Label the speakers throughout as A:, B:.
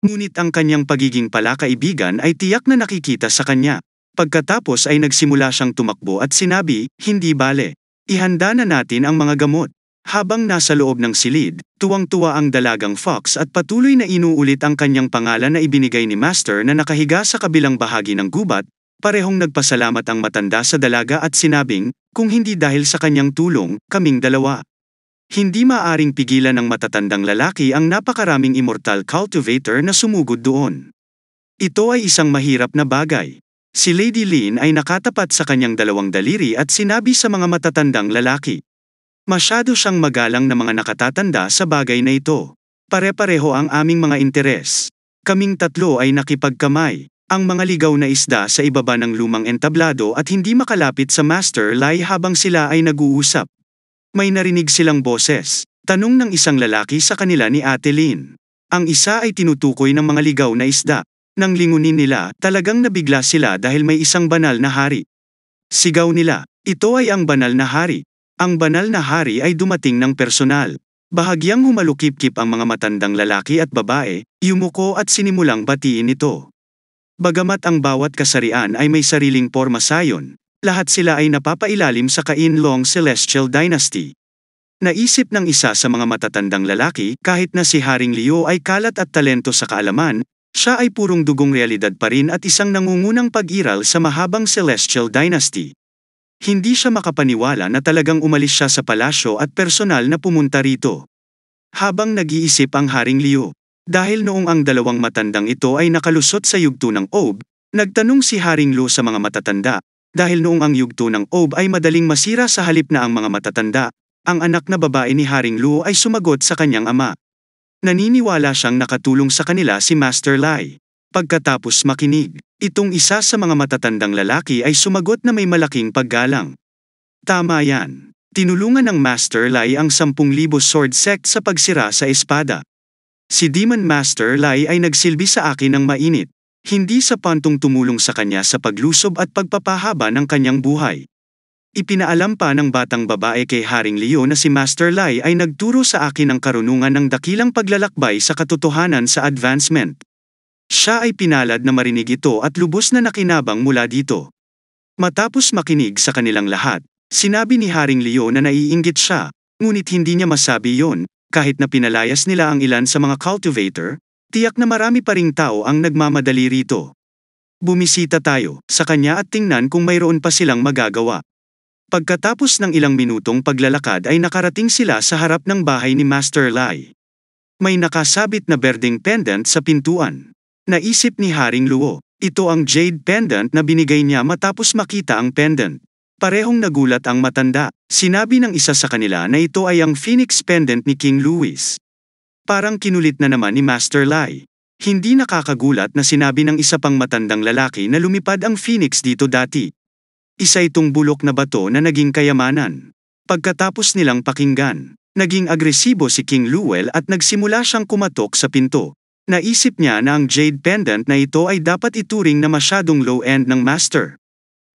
A: Ngunit ang kanyang pagiging palakaibigan ay tiyak na nakikita sa kanya. Pagkatapos ay nagsimula siyang tumakbo at sinabi, "Hindi bale. Ihanda na natin ang mga gamot." Habang nasa loob ng silid, tuwang-tuwa ang dalagang fox at patuloy na inuulit ang kanyang pangalan na ibinigay ni Master na nakahiga sa kabilang bahagi ng gubat. Parehong nagpasalamat ang matanda sa dalaga at sinabing, "Kung hindi dahil sa kanyang tulong, kaming dalawa." Hindi maaring pigilan ng matatandang lalaki ang napakaraming immortal cultivator na sumugod doon. Ito ay isang mahirap na bagay. Si Lady Lin ay nakatapat sa kanyang dalawang daliri at sinabi sa mga matatandang lalaki. Masyado siyang magalang na mga nakatatanda sa bagay na ito. Pare-pareho ang aming mga interes. Kaming tatlo ay nakipagkamay. Ang mga ligaw na isda sa ibaba ng lumang entablado at hindi makalapit sa Master Lai habang sila ay nag-uusap. May narinig silang boses. Tanong ng isang lalaki sa kanila ni Ate Lin. Ang isa ay tinutukoy ng mga ligaw na isda. Nang lingunin nila, talagang nabigla sila dahil may isang banal na hari. Sigaw nila, "Ito ay ang banal na hari." Ang banal na hari ay dumating ng personal. Bahagyang humalukip-kip ang mga matandang lalaki at babae, yumuko at sinimulang batiin ito. Bagamat ang bawat kasarian ay may sariling porma sayon, lahat sila ay napapailalim sa Kainlong Celestial Dynasty. Naisip ng isa sa mga matatandang lalaki, kahit na si Haring Liu ay kalat at talento sa kaalaman, siya ay purong dugong realidad pa rin at isang nangungunang pag-iral sa mahabang Celestial Dynasty. Hindi siya makapaniwala na talagang umalis siya sa palasyo at personal na pumunta rito. Habang nag-iisip ang Haring Liu, dahil noong ang dalawang matandang ito ay nakalusot sa yugto ng Ob, nagtanong si Haring Liu sa mga matatanda, dahil noong ang yugto ng Ob ay madaling masira sa halip na ang mga matatanda, ang anak na babae ni Haring Liu ay sumagot sa kanyang ama. Naniniwala siyang nakatulong sa kanila si Master Lai. Pagkatapos makinig, itong isa sa mga matatandang lalaki ay sumagot na may malaking paggalang. Tama yan. Tinulungan ng Master Lai ang 10,000 sword sect sa pagsira sa espada. Si Demon Master Lai ay nagsilbi sa akin ng mainit. Hindi sa pantong tumulong sa kanya sa paglusob at pagpapahaba ng kanyang buhay. Ipinaalam pa ng batang babae kay Haring Liu na si Master Lai ay nagturo sa akin ng karunungan ng dakilang paglalakbay sa katotohanan sa advancement. Siya ay pinalad na marinig ito at lubos na nakinabang mula dito. Matapos makinig sa kanilang lahat, sinabi ni Haring Liu na naiinggit siya, ngunit hindi niya masabi yon, kahit na pinalayas nila ang ilan sa mga cultivator, tiyak na marami pa ring tao ang nagmamadali rito. Bumisita tayo sa kanya at tingnan kung mayroon pa silang magagawa. Pagkatapos ng ilang minutong paglalakad ay nakarating sila sa harap ng bahay ni Master Lai. May nakasabit na berdeng pendant sa pintuan. Naisip ni Haring Liu, ito ang jade pendant na binigay niya matapos makita ang pendant. Parehong nagulat ang matanda. Sinabi ng isa sa kanila na ito ay ang Phoenix pendant ni King Louis. Parang kinulit na naman ni Master Lai. Hindi nakakagulat na sinabi ng isa pang matandang lalaki na lumipad ang Phoenix dito dati. Isa itong bulok na bato na naging kayamanan. Pagkatapos nilang pakinggan, naging agresibo si King Luel at nagsimula siyang kumatok sa pinto. Naisip niya na ang jade pendant na ito ay dapat ituring na masyadong low-end ng Master.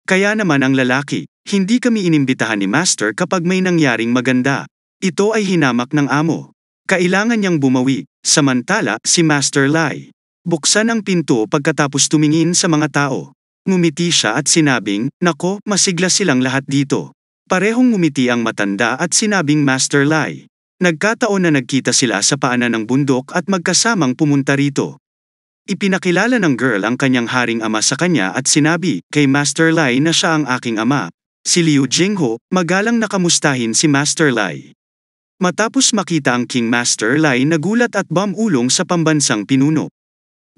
A: Kaya naman ang lalaki, hindi kami inimbitahan ni Master kapag may nangyaring maganda. Ito ay hinamak ng amo. Kailangan niyang bumawi. Samantala, si Master Lai. Buksan ang pinto pagkatapos tumingin sa mga tao. Ngumiti siya at sinabing, "Nako, masigla silang lahat dito." Parehong ngumiti ang matanda at sinabing Master Lai. Nagkataon na nagkita sila sa paanan ng bundok at magkasamang pumunta rito. Ipinakilala ng girl ang kanyang haring ama sa kanya at sinabi kay Master Lai na siya ang aking ama. Si Liu Jingho, magalang na kamustahin si Master Lai. Matapos makita ang King Master Lai nagulat at bumulong sa pambansang pinuno.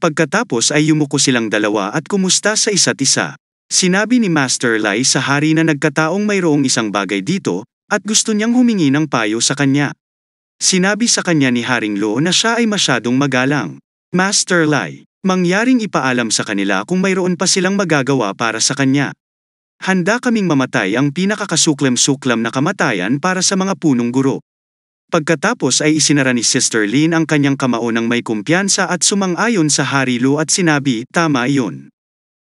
A: Pagkatapos ay yumuko silang dalawa at kumusta sa isa't isa. Sinabi ni Master Lai sa hari na nagkataong mayroong isang bagay dito at gusto niyang humingi ng payo sa kanya. Sinabi sa kanya ni Haring Liu na siya ay masyadong magalang. Master Lai, mangyaring ipaalam sa kanila kung mayroon pa silang magagawa para sa kanya. Handa kaming mamatay ang pinakakasuklam-suklam na kamatayan para sa mga punong guro. Pagkatapos ay isinara ni Sister Lin ang kanyang kamao ng may kumpiyansa at sumang-ayon sa Hari Liu at sinabi, "Tama iyon.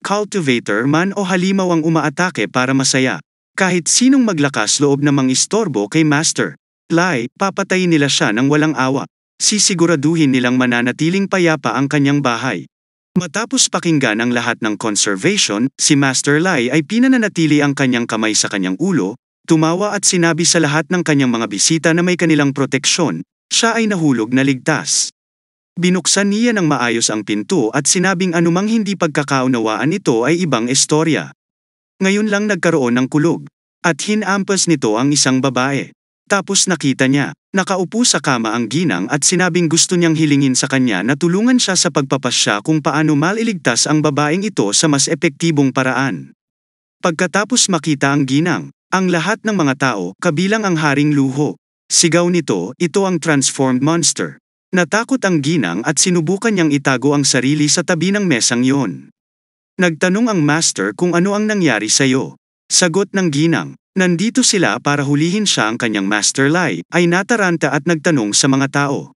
A: Cultivator man o halimaw ang umaatake para masaya. Kahit sinong maglakas loob na mangistorbo kay Master Lai, papatayin nila siya ng walang awa." Sisiguraduhin nilang mananatiling payapa ang kanyang bahay. Matapos pakinggan ang lahat ng conservation, si Master Lai ay pinananatili ang kanyang kamay sa kanyang ulo, tumawa at sinabi sa lahat ng kanyang mga bisita na may kanilang proteksyon, siya ay nahulog na ligtas. Binuksan niya ng maayos ang pinto at sinabing anumang hindi pagkakaunawaan ito ay ibang istorya. Ngayon lang nagkaroon ng kulog, at hinampas nito ang isang babae. Tapos nakita niya, nakaupo sa kama ang ginang at sinabing gusto niyang hilingin sa kanya na tulungan siya sa pagpapasya kung paano maliligtas ang babaeng ito sa mas epektibong paraan. Pagkatapos makita ang ginang, ang lahat ng mga tao, kabilang ang Haring Luho, sigaw nito, ito ang transformed monster. Natakot ang ginang at sinubukan niyang itago ang sarili sa tabi ng mesang iyon. Nagtanong ang master kung ano ang nangyari sa'yo. Sagot ng ginang, nandito sila para hulihin siya. Ang kanyang Master Lai ay nataranta at nagtanong sa mga tao.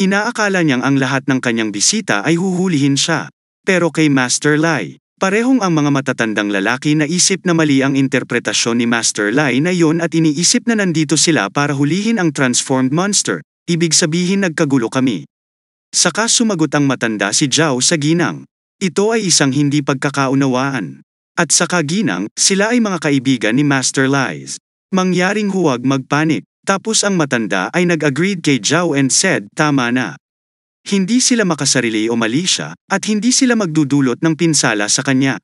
A: Inaakala niyang ang lahat ng kanyang bisita ay huhulihin siya. Pero kay Master Lai, parehong ang mga matatandang lalaki na isip na mali ang interpretasyon ni Master Lai na yon at iniisip na nandito sila para hulihin ang transformed monster. Ibig sabihin nagkagulo kami. Saka sumagot ang matanda si Zhao sa ginang. Ito ay isang hindi pagkakaunawaan. At saka ginang, sila ay mga kaibigan ni Master Lai. Mangyaring huwag magpanik. Tapos ang matanda ay nag-agreed kay Zhao and said, tama na. Hindi sila makasarili o mali siya, at hindi sila magdudulot ng pinsala sa kanya.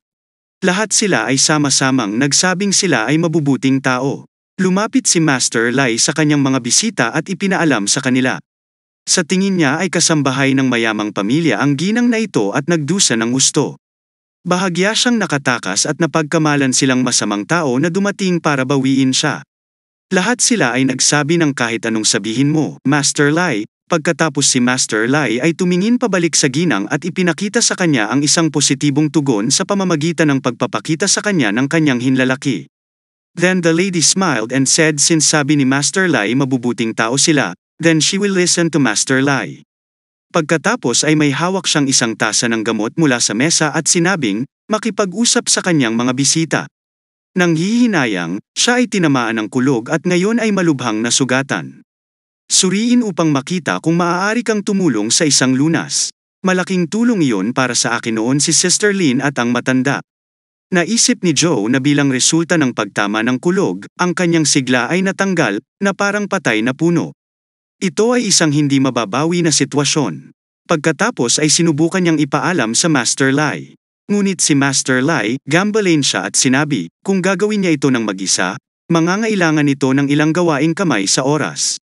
A: Lahat sila ay sama-samang nagsabing sila ay mabubuting tao. Lumapit si Master Lai sa kanyang mga bisita at ipinaalam sa kanila. Sa tingin niya ay kasambahay ng mayamang pamilya ang ginang na ito at nagdusa ng gusto. Bahagya siyang nakatakas at napagkamalan silang masamang tao na dumating para bawiin siya. Lahat sila ay nagsabi ng kahit anong sabihin mo, Master Lai. Pagkatapos si Master Lai ay tumingin pabalik sa ginang at ipinakita sa kanya ang isang positibong tugon sa pamamagitan ng pagpapakita sa kanya ng kanyang hinlalaki. Then the lady smiled and said since sabi ni Master Lai mabubuting tao sila, then she will listen to Master Lai. Pagkatapos ay may hawak siyang isang tasa ng gamot mula sa mesa at sinabing, makipag-usap sa kanyang mga bisita. Nang hihinayang, siya ay tinamaan ng kulog at ngayon ay malubhang na sugatan. Suriin upang makita kung maaari kang tumulong sa isang lunas. Malaking tulong iyon para sa akin noon si Sister Lin at ang matanda. Naisip ni Joe na bilang resulta ng pagtama ng kulog, ang kanyang sigla ay natanggal, na parang patay na puno. Ito ay isang hindi mababawi na sitwasyon. Pagkatapos ay sinubukan niyang ipaalam sa Master Lai. Ngunit si Master Lai, gambalain siya at sinabi, kung gagawin niya ito ng mag-isa, mangangailangan ito ng ilang gawaing kamay sa oras.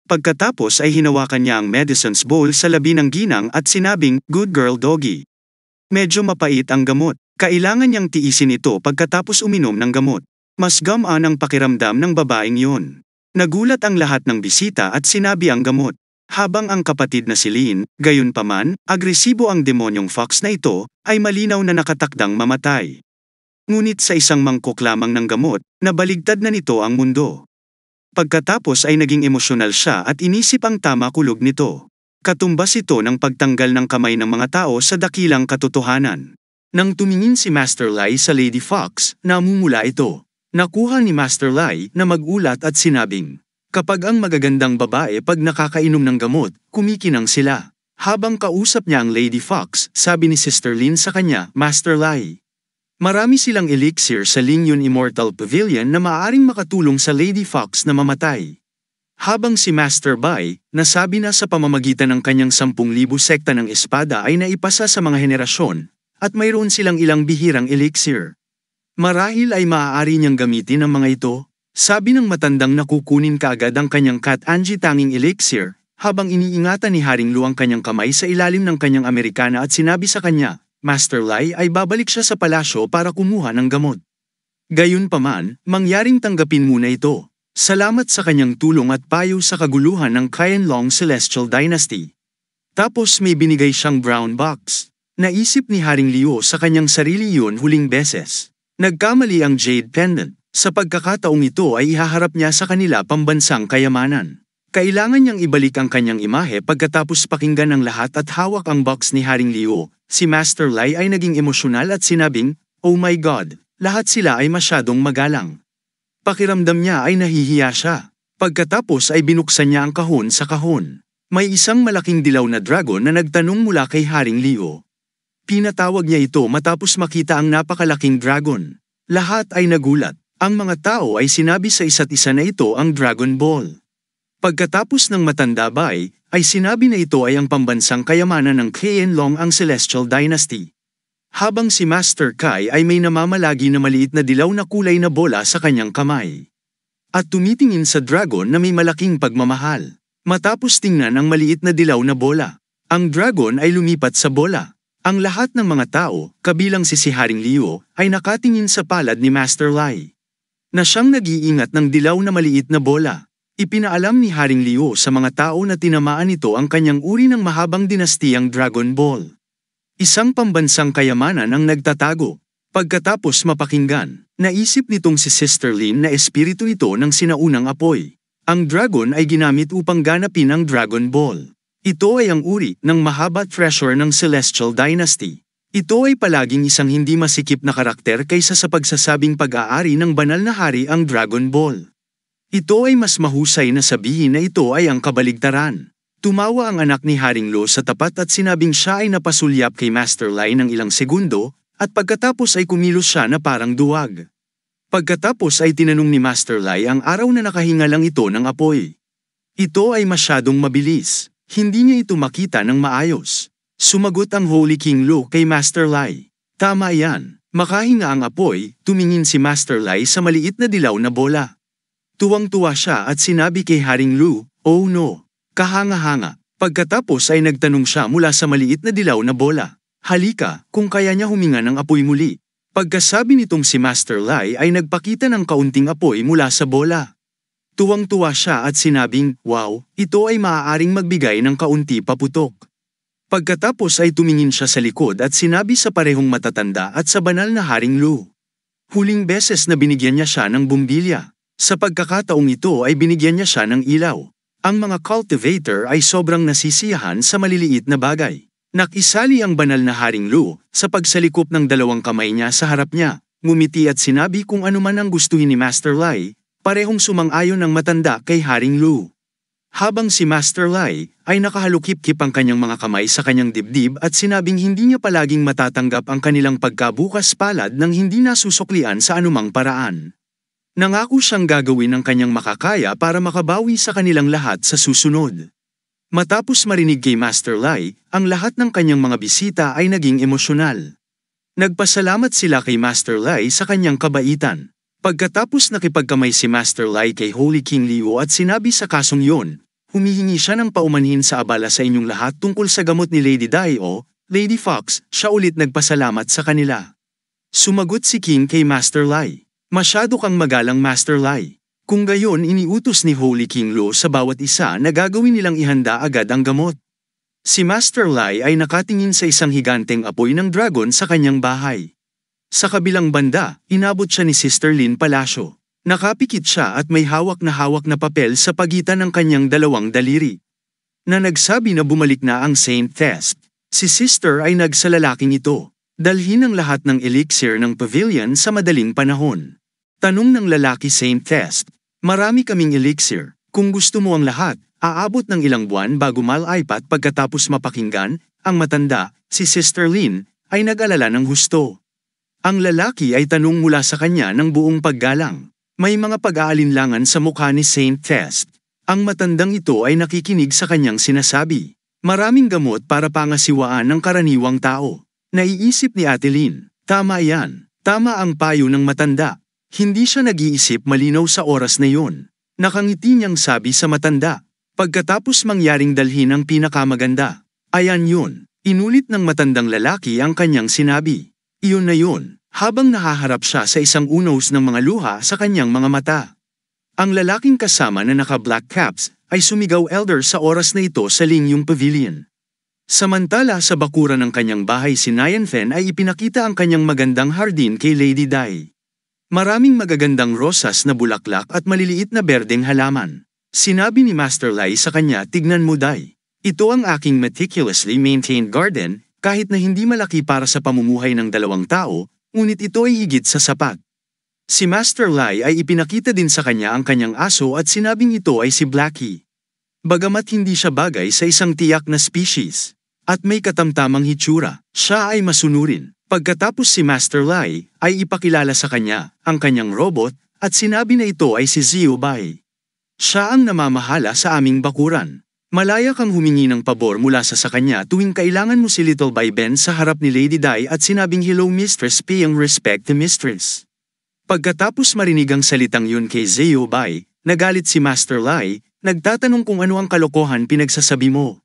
A: Pagkatapos ay hinawakan niya ang medicine's bowl sa labi ng ginang at sinabing, good girl doggy. Medyo mapait ang gamot. Kailangan niyang tiisin ito pagkatapos uminom ng gamot. Mas gamaan ang pakiramdam ng babaeng yun. Nagulat ang lahat ng bisita at sinabi ang gamot. Habang ang kapatid na si Lin, gayunpaman, agresibo ang demonyong fox na ito, ay malinaw na nakatakdang mamatay. Ngunit sa isang mangkok lamang ng gamot, nabaligtad na nito ang mundo. Pagkatapos ay naging emosyonal siya at inisip ang tama kulog nito. Katumbas ito ng pagtanggal ng kamay ng mga tao sa dakilang katotohanan. Nang tumingin si Master Lai sa Lady Fox, namumula ito. Nakuha ni Master Lai na magulat at sinabing, kapag ang magagandang babae pag nakakainom ng gamot, kumikinang sila. Habang kausap niya ang Lady Fox, sabi ni Sister Lin sa kanya, Master Lai. Marami silang elixir sa Lingyun Immortal Pavilion na maaaring makatulong sa Lady Fox na mamatay. Habang si Master Bai, nasabi na sa pamamagitan ng kanyang 10,000 sekta ng espada ay naipasa sa mga henerasyon, at mayroon silang ilang bihirang elixir. Marahil ay maaari niyang gamitin ang mga ito, sabi ng matandang nakukunin kaagad ang kanyang Cat Angie tanging elixir, habang iniingatan ni Haring Lu ang kanyang kamay sa ilalim ng kanyang Amerikana at sinabi sa kanya, Master Lai ay babalik siya sa palasyo para kumuha ng gamot. Gayunpaman, mangyaring tanggapin muna ito. Salamat sa kanyang tulong at payo sa kaguluhan ng Qianlong Celestial Dynasty. Tapos may binigay siyang brown box. Naisip ni Haring Liu sa kanyang sarili yun huling beses. Nagkamali ang Jade Pendant. Sa pagkakataong ito ay ihaharap niya sa kanila pambansang kayamanan. Kailangan niyang ibalik ang kanyang imahe pagkatapos pakinggan ng lahat at hawak ang box ni Haring Liu. Si Master Lai ay naging emosyonal at sinabing, oh my God, lahat sila ay masyadong magalang. Pakiramdam niya ay nahihiya siya. Pagkatapos ay binuksan niya ang kahon sa kahon. May isang malaking dilaw na dragon na nagtanong mula kay Haring Leo. Pinatawag niya ito matapos makita ang napakalaking dragon. Lahat ay nagulat. Ang mga tao ay sinabi sa isa't isa na ito ang Dragon Ball. Pagkatapos ng matanda Bai, ay sinabi na ito ay ang pambansang kayamanan ng Qianlong ang Celestial Dynasty. Habang si Master Kai ay may namamalagi na maliit na dilaw na kulay na bola sa kanyang kamay. At tumitingin sa dragon na may malaking pagmamahal. Matapos tingnan ang maliit na dilaw na bola, ang dragon ay lumipat sa bola. Ang lahat ng mga tao, kabilang si Haring Leo, ay nakatingin sa palad ni Master Lai. Na siyang nag-iingat ng dilaw na maliit na bola. Ipinaalam ni Haring Leo sa mga tao na tinamaan nito ang kanyang uri ng mahabang dinastiyang Dragon Ball. Isang pambansang kayamanan ang nagtatago. Pagkatapos mapakinggan, naisip nitong si Sister Lin na espiritu ito ng sinaunang apoy. Ang dragon ay ginamit upang ganapin ang Dragon Ball. Ito ay ang uri ng mahaba treasure ng Celestial Dynasty. Ito ay palaging isang hindi masikip na karakter kaysa sa pagsasabing pag-aari ng banal na hari ang Dragon Ball. Ito ay mas mahusay na sabihin na ito ay ang kabaligtaran. Tumawa ang anak ni Haring Lo sa tapat at sinabing siya ay napasulyap kay Master Lai ng ilang segundo, at pagkatapos ay kumilos siya na parang duwag. Pagkatapos ay tinanong ni Master Lai ang araw na nakahinga lang ito ng apoy. Ito ay masyadong mabilis. Hindi niya ito makita ng maayos. Sumagot ang Holy King Lo kay Master Lai. Tama yan, makahinga ang apoy, tumingin si Master Lai sa maliit na dilaw na bola. Tuwang-tuwa siya at sinabi kay Haring Lu, "Oh no, kahanga-hanga." Pagkatapos ay nagtanong siya mula sa maliit na dilaw na bola. Halika, kung kaya niya huminga ng apoy muli. Pagkasabi nitong si Master Lai ay nagpakita ng kaunting apoy mula sa bola. Tuwang-tuwa siya at sinabing, "Wow, ito ay maaaring magbigay ng kaunti paputok." Pagkatapos ay tumingin siya sa likod at sinabi sa parehong matatanda at sa banal na Haring Lu. Huling beses na binigyan niya siya ng bumbilya. Sa pagkakataong ito ay binigyan niya siya ng ilaw. Ang mga cultivator ay sobrang nasisiyahan sa maliliit na bagay. Nakisali ang banal na Haring Lu sa pagsalikop ng dalawang kamay niya sa harap niya, ngumiti at sinabi kung ano man ang gustuhin ni Master Lai. Parehong sumang-ayon ang matanda kay Haring Lu. Habang si Master Lai ay nakahalukip-kip ang kanyang mga kamay sa kanyang dibdib at sinabing hindi niya palaging matatanggap ang kanilang pagkabukas palad ng hindi nasusuklian sa anumang paraan. Nangako siyang gagawin ang kanyang makakaya para makabawi sa kanilang lahat sa susunod. Matapos marinig kay Master Lai, ang lahat ng kanyang mga bisita ay naging emosyonal. Nagpasalamat sila kay Master Lai sa kanyang kabaitan. Pagkatapos nakipagkamay si Master Lai kay Holy King Leo at sinabi sa kasong yon, humihingi siya ng paumanhin sa abala sa inyong lahat tungkol sa gamot ni Lady Dai o Lady Fox, siya ulit nagpasalamat sa kanila. Sumagot si King kay Master Lai, "Masyado kang magalang Master Lai." Kung gayon iniutos ni Holy King Lo sa bawat isa na gagawin nilang ihanda agad ang gamot. Si Master Lai ay nakatingin sa isang higanteng apoy ng dragon sa kanyang bahay. Sa kabilang banda, inabot siya ni Sister Lin Palacio. Nakapikit siya at may hawak na papel sa pagitan ng kanyang dalawang daliri. Na nagsabi na bumalik na ang Saint Test. Si Sister ay nagsalalaking ito. Dalhin ang lahat ng elixir ng pavilion sa madaling panahon. Tanong ng lalaki Saint Test. Marami kaming elixir. Kung gusto mo ang lahat, aabot ng ilang buwan bago malaipat pagkatapos mapakinggan, ang matanda, si Sister Lin, ay nag-alala ng husto. Ang lalaki ay tanong mula sa kanya ng buong paggalang. May mga pag-aalinlangan sa mukha ni Saint Test. Ang matandang ito ay nakikinig sa kanyang sinasabi. Maraming gamot para pangasiwaan ng karaniwang tao. Naiisip ni Ate Lin, tama yan. Tama ang payo ng matanda. Hindi siya nag-iisip malinaw sa oras na yon. Nakangiti niyang sabi sa matanda. Pagkatapos mangyaring dalhin ang pinakamaganda. Ayan yun. Inulit ng matandang lalaki ang kanyang sinabi. Iyon na yun, habang nahaharap siya sa isang unos ng mga luha sa kanyang mga mata. Ang lalaking kasama na naka-black caps ay sumigaw elder sa oras na ito sa Lingyong Pavilion. Samantala sa bakuran ng kanyang bahay si Nian Fen ay ipinakita ang kanyang magandang hardin kay Lady Dai. Maraming magagandang rosas na bulaklak at maliliit na berdeng halaman. Sinabi ni Master Lai sa kanya, "Tignan mo Dai. Ito ang aking meticulously maintained garden. Kahit na hindi malaki para sa pamumuhay ng dalawang tao, ngunit ito ay higit sa sapat." Si Master Lai ay ipinakita din sa kanya ang kanyang aso at sinabing ito ay si Blackie. Bagamat hindi siya bagay sa isang tiyak na species, at may katamtamang hitsura, siya ay masunurin. Pagkatapos si Master Lai ay ipakilala sa kanya ang kanyang robot at sinabi na ito ay si Xiao Bai. Siya ang namamahala sa aming bakuran. Malaya kang humingi ng pabor mula sa kanya tuwing kailangan mo si Little Bai Ben sa harap ni Lady Dai at sinabing hello Mistress paying respect to Mistress. Pagkatapos marinig ang salitang yun kay Xiao Bai, nagalit si Master Lai, nagtatanong kung ano ang kalokohan pinagsasabi mo.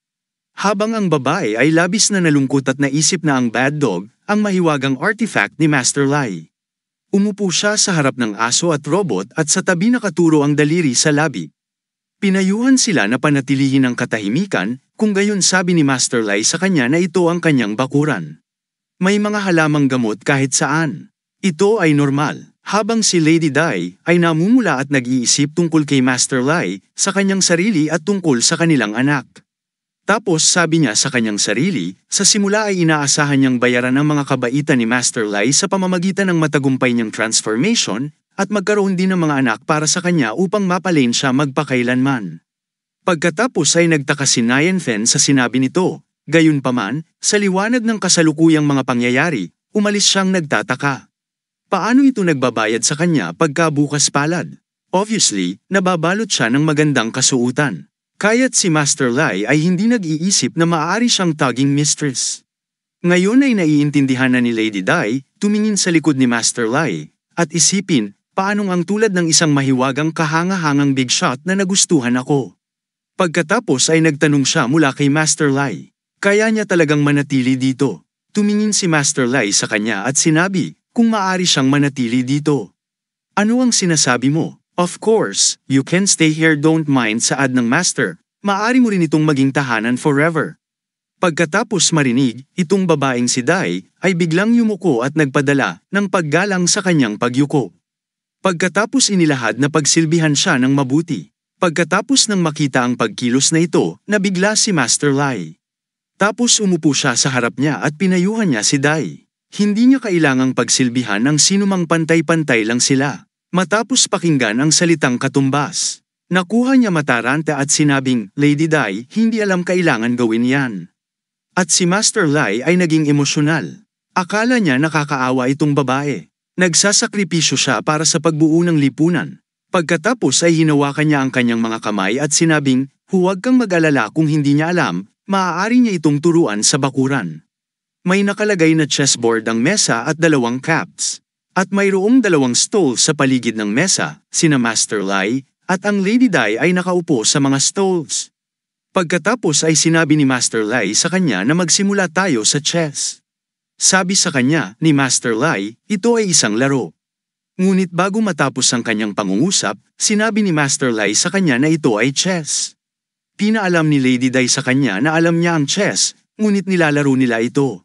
A: Habang ang babae ay labis na nalungkot at naisip na ang bad dog, ang mahiwagang artifact ni Master Lai. Umupo siya sa harap ng aso at robot at sa tabi nakaturo ang daliri sa labi. Pinayuhan sila na panatilihin ang katahimikan, kung gayon sabi ni Master Lai sa kanya na ito ang kanyang bakuran. May mga halamang gamot kahit saan. Ito ay normal. Habang si Lady Dai ay namumula at nag-iisip tungkol kay Master Lai, sa kanyang sarili at tungkol sa kanilang anak. Tapos sabi niya sa kanyang sarili, sa simula ay inaasahan niyang bayaran ang mga kabaitan ni Master Lai sa pamamagitan ng matagumpay niyang transformation, at magkaroon din ng mga anak para sa kanya upang mapalain siya magpakailanman. Pagkatapos ay nagtaka si Nian Fen sa sinabi nito, gayunpaman, sa liwanag ng kasalukuyang mga pangyayari, umalis siyang nagtataka. Paano ito nagbabayad sa kanya pagkabukas palad? Obviously, nababalot siya ng magandang kasuutan. Kaya't si Master Lai ay hindi nag-iisip na maaari siyang taging mistress. Ngayon ay naiintindihan na ni Lady Dai, tumingin sa likod ni Master Lai, at isipin, paanong ang tulad ng isang mahiwagang kahanga-hangang big shot na nagustuhan ako. Pagkatapos ay nagtanong siya mula kay Master Lai, kaya niya talagang manatili dito. Tumingin si Master Lai sa kanya at sinabi, kung maaari siyang manatili dito. Ano ang sinasabi mo? Of course, you can stay here don't mind saad ng Master, maaari mo rin itong maging tahanan forever. Pagkatapos marinig, itong babaeng si Dai, ay biglang yumuko at nagpadala ng paggalang sa kanyang pagyuko. Pagkatapos inilahad na pagsilbihan siya ng mabuti. Pagkatapos nang makita ang pagkilos na ito, nabigla si Master Lai. Tapos umupo siya sa harap niya at pinayuhan niya si Dai. Hindi niya kailangang pagsilbihan ng sinumang pantay-pantay lang sila. Matapos pakinggan ang salitang katumbas, nakuha niya mataranta at sinabing, Lady Dai, hindi alam kailangan gawin yan. At si Master Lai ay naging emosyonal. Akala niya nakakaawa itong babae. Nagsasakripisyo siya para sa pagbuo ng lipunan. Pagkatapos ay hinawakan niya ang kanyang mga kamay at sinabing, huwag kang mag-alala kung hindi niya alam, maaari niya itong turuan sa bakuran. May nakalagay na chessboard ang mesa at 2 caps. At mayroong 2 stools sa paligid ng mesa, sina Master Lai, at ang Lady Dai ay nakaupo sa mga stools. Pagkatapos ay sinabi ni Master Lai sa kanya na magsimula tayo sa chess. Sabi sa kanya ni Master Lai, ito ay isang laro. Ngunit bago matapos ang kanyang pangungusap, sinabi ni Master Lai sa kanya na ito ay chess. Pinaalam ni Lady Dai sa kanya na alam niya ang chess, ngunit nilalaro nila ito.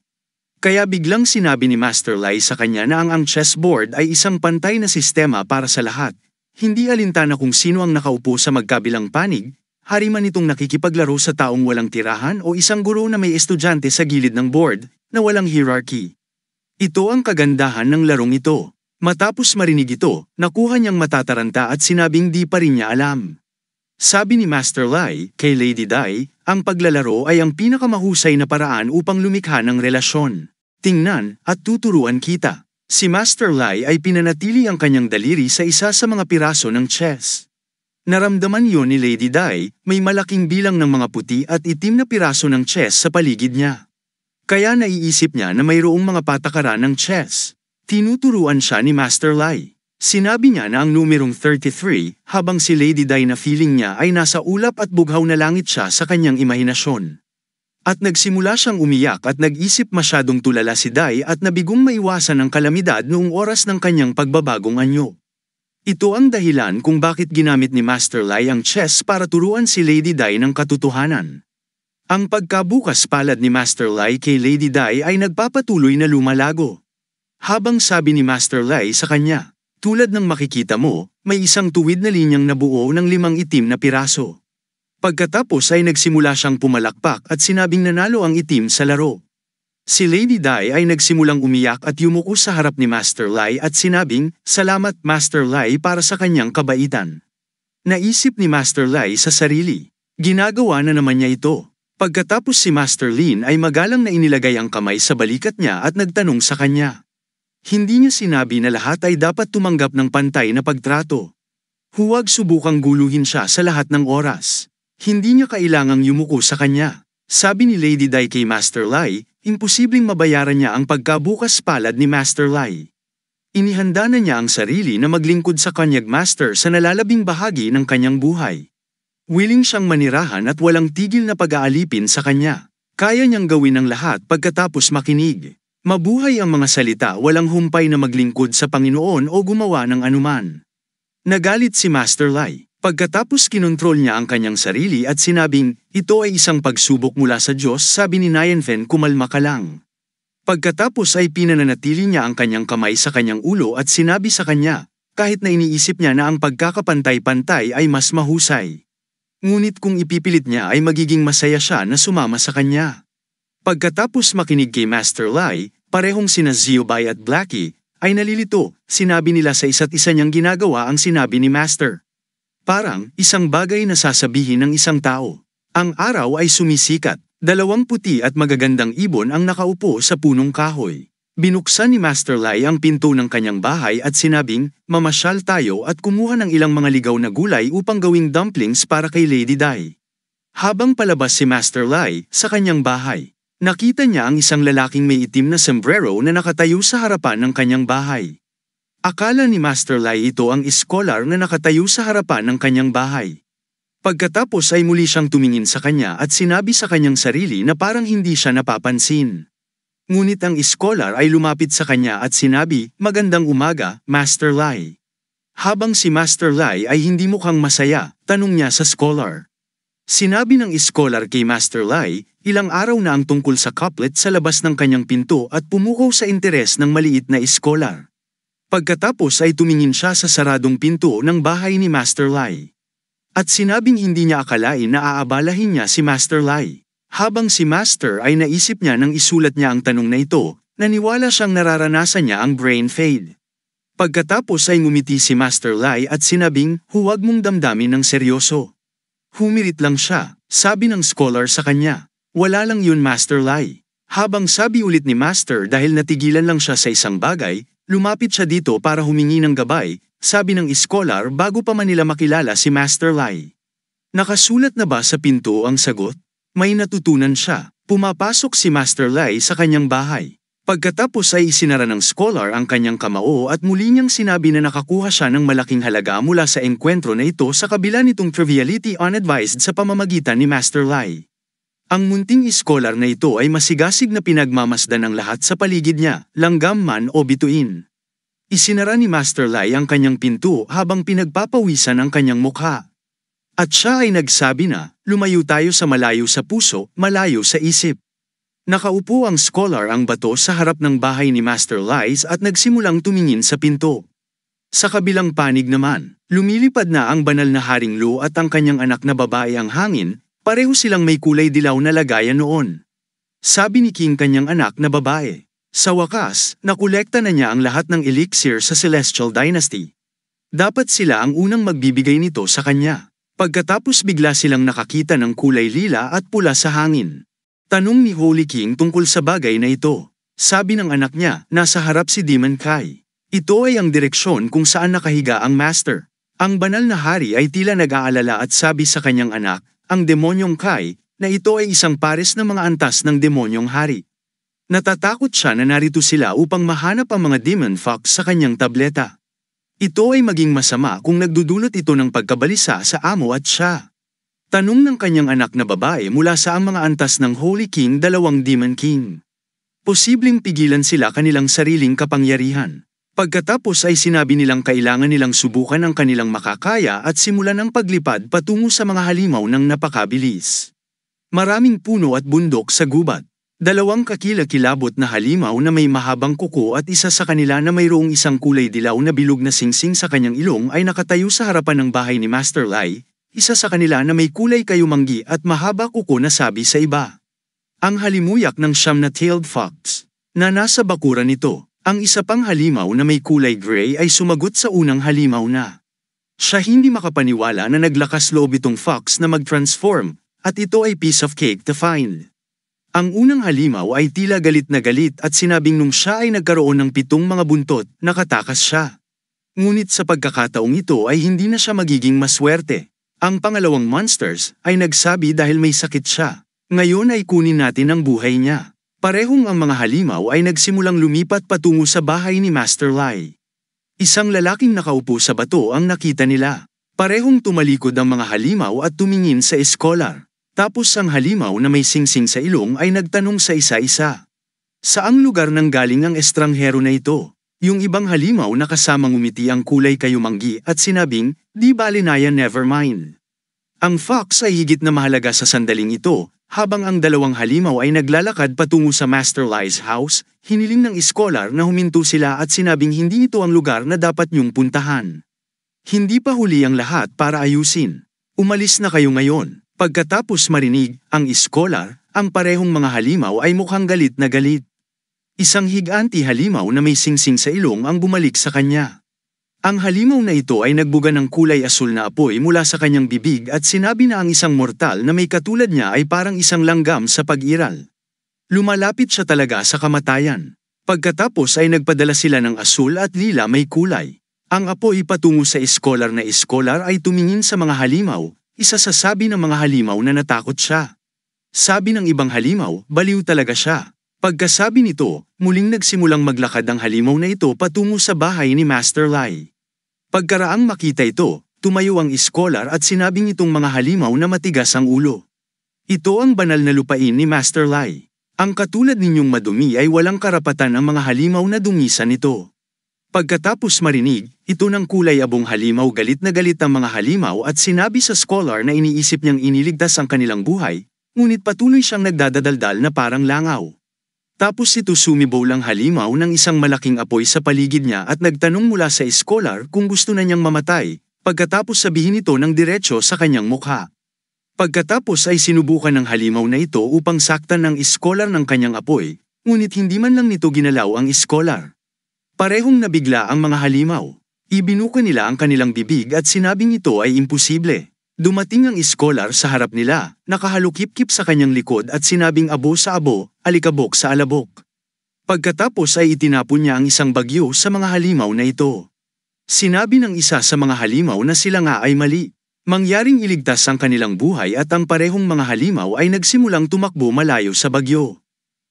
A: Kaya biglang sinabi ni Master Lai sa kanya na ang chessboard ay isang pantay na sistema para sa lahat. Hindi alintana kung sino ang nakaupo sa magkabilang panig, hari man itong nakikipaglaro sa taong walang tirahan o isang guro na may estudyante sa gilid ng board, na walang hierarchy. Ito ang kagandahan ng larong ito. Matapos marinig ito, nakuha niyang matataranta at sinabing di pa rin niya alam. Sabi ni Master Lai kay Lady Dai, ang paglalaro ay ang pinakamahusay na paraan upang lumikha ng relasyon. Tingnan at tuturuan kita. Si Master Lai ay pinanatili ang kanyang daliri sa isa sa mga piraso ng chess. Naramdaman yon ni Lady Dai, may malaking bilang ng mga puti at itim na piraso ng chess sa paligid niya. Kaya naiisip niya na mayroong mga patakaran ng chess. Tinuturuan siya ni Master Lai. Sinabi niya na ang numerong 33, habang si Lady Dai na feeling niya ay nasa ulap at bughaw na langit siya sa kanyang imahinasyon. At nagsimula siyang umiyak at nag-isip masyadong tulala si Dai at nabigong maiwasan ang kalamidad noong oras ng kanyang pagbabagong anyo. Ito ang dahilan kung bakit ginamit ni Master Lai ang chess para turuan si Lady Dai ng katotohanan. Ang pagkabukas palad ni Master Lai kay Lady Dai ay nagpapatuloy na lumalago. Habang sabi ni Master Lai sa kanya, tulad ng makikita mo, may isang tuwid na linyang nabuo ng 5 itim na piraso. Pagkatapos ay nagsimula siyang pumalakpak at sinabing nanalo ang itim sa laro. Si Lady Dai ay nagsimulang umiyak at yumuko sa harap ni Master Lai at sinabing, salamat Master Lai para sa kanyang kabaitan. Naisip ni Master Lai sa sarili, Ginagawa na naman niya ito. Pagkatapos si Master Lin ay magalang na inilagay ang kamay sa balikat niya at nagtanong sa kanya. Hindi niya sinabi na lahat ay dapat tumanggap ng pantay na pagtrato. Huwag subukang guluhin siya sa lahat ng oras. Hindi niya kailangang yumuko sa kanya. Sabi ni Lady Dai kay Master Lai, imposibleng mabayaran niya ang pagkabukas palad ni Master Lai. Inihanda na niya ang sarili na maglingkod sa kanyang master sa nalalabing bahagi ng kanyang buhay. Willing siyang manirahan at walang tigil na pag-aalipin sa kanya. Kaya niyang gawin ang lahat pagkatapos makinig. Mabuhay ang mga salita, walang humpay na maglingkod sa Panginoon o gumawa ng anuman. Nagalit si Master Lai. Pagkatapos kinontrol niya ang kanyang sarili at sinabing, ito ay isang pagsubok mula sa Diyos, sabi ni Nianfen, kumalma ka lang. Pagkatapos ay pinananatili niya ang kanyang kamay sa kanyang ulo at sinabi sa kanya, kahit na iniisip niya na ang pagkakapantay-pantay ay mas mahusay. Ngunit kung ipipilit niya ay magiging masaya siya na sumama sa kanya. Pagkatapos makinig kay Master Lai, parehong sina Xiaobai at Blackie, ay nalilito, sinabi nila sa isa't isa niyang ginagawa ang sinabi ni Master. Parang, isang bagay na sasabihin ng isang tao. Ang araw ay sumisikat, 2 puti at magagandang ibon ang nakaupo sa punong kahoy. Binuksan ni Master Lai ang pinto ng kanyang bahay at sinabing, mamasyal tayo at kumuha ng ilang mga ligaw na gulay upang gawing dumplings para kay Lady Dai. Habang palabas si Master Lai sa kanyang bahay, nakita niya ang isang lalaking may itim na sombrero na nakatayo sa harapan ng kanyang bahay. Akala ni Master Lai ito ang iskolar na nakatayo sa harapan ng kanyang bahay. Pagkatapos ay muli siyang tumingin sa kanya at sinabi sa kanyang sarili na parang hindi siya napapansin. Ngunit ang iskolar ay lumapit sa kanya at sinabi, magandang umaga, Master Lai. Habang si Master Lai ay hindi mukhang masaya, tanong niya sa scholar. Sinabi ng iskolar kay Master Lai, ilang araw na ang tungkol sa couplet sa labas ng kanyang pinto at pumukaw sa interes ng maliit na iskolar. Pagkatapos ay tumingin siya sa saradong pinto ng bahay ni Master Lai. At sinabing hindi niya akalain na aabalahin niya si Master Lai. Habang si Master ay naisip niya nang isulat niya ang tanong na ito, naniwala siyang nararanasan niya ang brain fade. Pagkatapos ay ngumiti si Master Lai at sinabing, huwag mong damdamin ng seryoso. Humirit lang siya, sabi ng scholar sa kanya. Wala lang yun, Master Lai. Habang sabi ulit ni Master dahil natigilan lang siya sa isang bagay, lumapit siya dito para humingi ng gabay, sabi ng scholar bago pa man nila makilala si Master Lai. Nakasulat na ba sa pinto ang sagot? May natutunan siya. Pumapasok si Master Lai sa kanyang bahay. Pagkatapos ay isinara ng scholar ang kanyang kamao at muli niyang sinabi na nakakuha siya ng malaking halaga mula sa engkwentro na ito sa kabila nitong triviality unadvised sa pamamagitan ni Master Lai. Ang munting scholar na ito ay masigasig na pinagmamasdan ng lahat sa paligid niya, langgam man o bituin. Isinara ni Master Lai ang kanyang pinto habang pinagpapawisan ang kanyang mukha. At siya ay nagsabi na, lumayo tayo sa malayo sa puso, malayo sa isip. Nakaupo ang scholar ang bato sa harap ng bahay ni Master Lai at nagsimulang tumingin sa pinto. Sa kabilang panig naman, lumilipad na ang banal na Haring Lu at ang kanyang anak na babae ang hangin, pareho silang may kulay dilaw na lagayan noon. Sabi ni King kanyang anak na babae. Sa wakas, nakolekta na niya ang lahat ng elixir sa Celestial Dynasty. Dapat sila ang unang magbibigay nito sa kanya. Pagkatapos bigla silang nakakita ng kulay lila at pula sa hangin. Tanong ni Holy King tungkol sa bagay na ito. Sabi ng anak niya, nasa harap si Demon Kai. Ito ay ang direksyon kung saan nakahiga ang Master. Ang banal na hari ay tila nag-aalala at sabi sa kanyang anak, ang demonyong Kai, na ito ay isang pares ng mga antas ng demonyong hari. Natatakot siya na narito sila upang mahanap ang mga demon fox sa kanyang tableta. Ito ay maging masama kung nagdudulot ito ng pagkabalisa sa amo at siya. Tanong ng kanyang anak na babae mula sa ang mga antas ng Holy King, 2 Demon King. Posibleng pigilan sila kanilang sariling kapangyarihan. Pagkatapos ay sinabi nilang kailangan nilang subukan ang kanilang makakaya at simulan ang paglipad patungo sa mga halimaw ng napakabilis. Maraming puno at bundok sa gubat. 2 kakilakilabot na halimaw na may mahabang kuko at isa sa kanila na mayroong isang kulay dilaw na bilog na singsing sa kanyang ilong ay nakatayo sa harapan ng bahay ni Master Lai, isa sa kanila na may kulay kayumanggi at mahaba kuko na sabi sa iba. Ang halimuyak ng siyam na tailed fox, na nasa bakuran nito, ang isa pang halimaw na may kulay gray ay sumagot sa unang halimaw na. Siya hindi makapaniwala na naglakas loob itong fox na mag-transform, at ito ay piece of cake to find. Ang unang halimaw ay tila galit na galit at sinabing nung siya ay nagkaroon ng 7 mga buntot, nakatakas siya. Ngunit sa pagkakataong ito ay hindi na siya magiging maswerte. Ang pangalawang monsters ay nagsabi dahil may sakit siya. Ngayon ay kunin natin ang buhay niya. Parehong ang mga halimaw ay nagsimulang lumipat patungo sa bahay ni Master Lai. Isang lalaking nakaupo sa bato ang nakita nila. Parehong tumalikod ang mga halimaw at tumingin sa scholar. Tapos ang halimaw na may singsing sa ilong ay nagtanong sa isa-isa. Saang lugar nang galing ang estranghero na ito? Yung ibang halimaw na kasamang umiti ang kulay kayumanggi at sinabing, "Di bale na yan, never mind." Ang fox ay higit na mahalaga sa sandaling ito, habang ang dalawang halimaw ay naglalakad patungo sa Master Lai's house, hiniling ng scholar na huminto sila at sinabing hindi ito ang lugar na dapat niyong puntahan. Hindi pa huli ang lahat para ayusin. Umalis na kayo ngayon. Pagkatapos marinig ang scholar, ang parehong mga halimaw ay mukhang galit na galit. Isang higanti halimaw na may singsing sa ilong ang bumalik sa kanya. Ang halimaw na ito ay nagbuga ng kulay asul na apoy mula sa kanyang bibig at sinabi na ang isang mortal na may katulad niya ay parang isang langgam sa pag-iral. Lumalapit siya talaga sa kamatayan. Pagkatapos ay nagpadala sila ng asul at lila may kulay. Ang apoy patungo sa scholar na scholar ay tumingin sa mga halimaw. Isa sa sabi ng mga halimaw na natakot siya. Sabi ng ibang halimaw, baliw talaga siya. Pagkasabi nito, muling nagsimulang maglakad ang halimaw na ito patungo sa bahay ni Master Lai. Pagkaraang makita ito, tumayo ang scholar at sinabing itong mga halimaw na matigas ang ulo. Ito ang banal na lupain ni Master Lai. Ang katulad ninyong madumi ay walang karapatan ang mga halimaw na dungisan ito. Pagkatapos marinig, ito ng kulay abong halimaw galit na galit ang mga halimaw at sinabi sa scholar na iniisip niyang iniligtas ang kanilang buhay, ngunit patuloy siyang nagdadadaldal na parang langaw. Tapos ito sumibaw lang halimaw ng isang malaking apoy sa paligid niya at nagtanong mula sa scholar kung gusto na niyang mamatay, pagkatapos sabihin ito ng diretso sa kanyang mukha. Pagkatapos ay sinubukan ng halimaw na ito upang saktan ng scholar ng kanyang apoy, ngunit hindi man lang nito ginalaw ang scholar. Parehong nabigla ang mga halimaw. Ibinuka nila ang kanilang bibig at sinabing ito ay imposible. Dumating ang scholar sa harap nila, nakahalukip-kip sa kanyang likod at sinabing abo sa abo, alikabok sa alabok. Pagkatapos ay itinapon niya ang isang bagyo sa mga halimaw na ito. Sinabi ng isa sa mga halimaw na sila nga ay mali. Mangyaring iligtas ang kanilang buhay at ang parehong mga halimaw ay nagsimulang tumakbo malayo sa bagyo.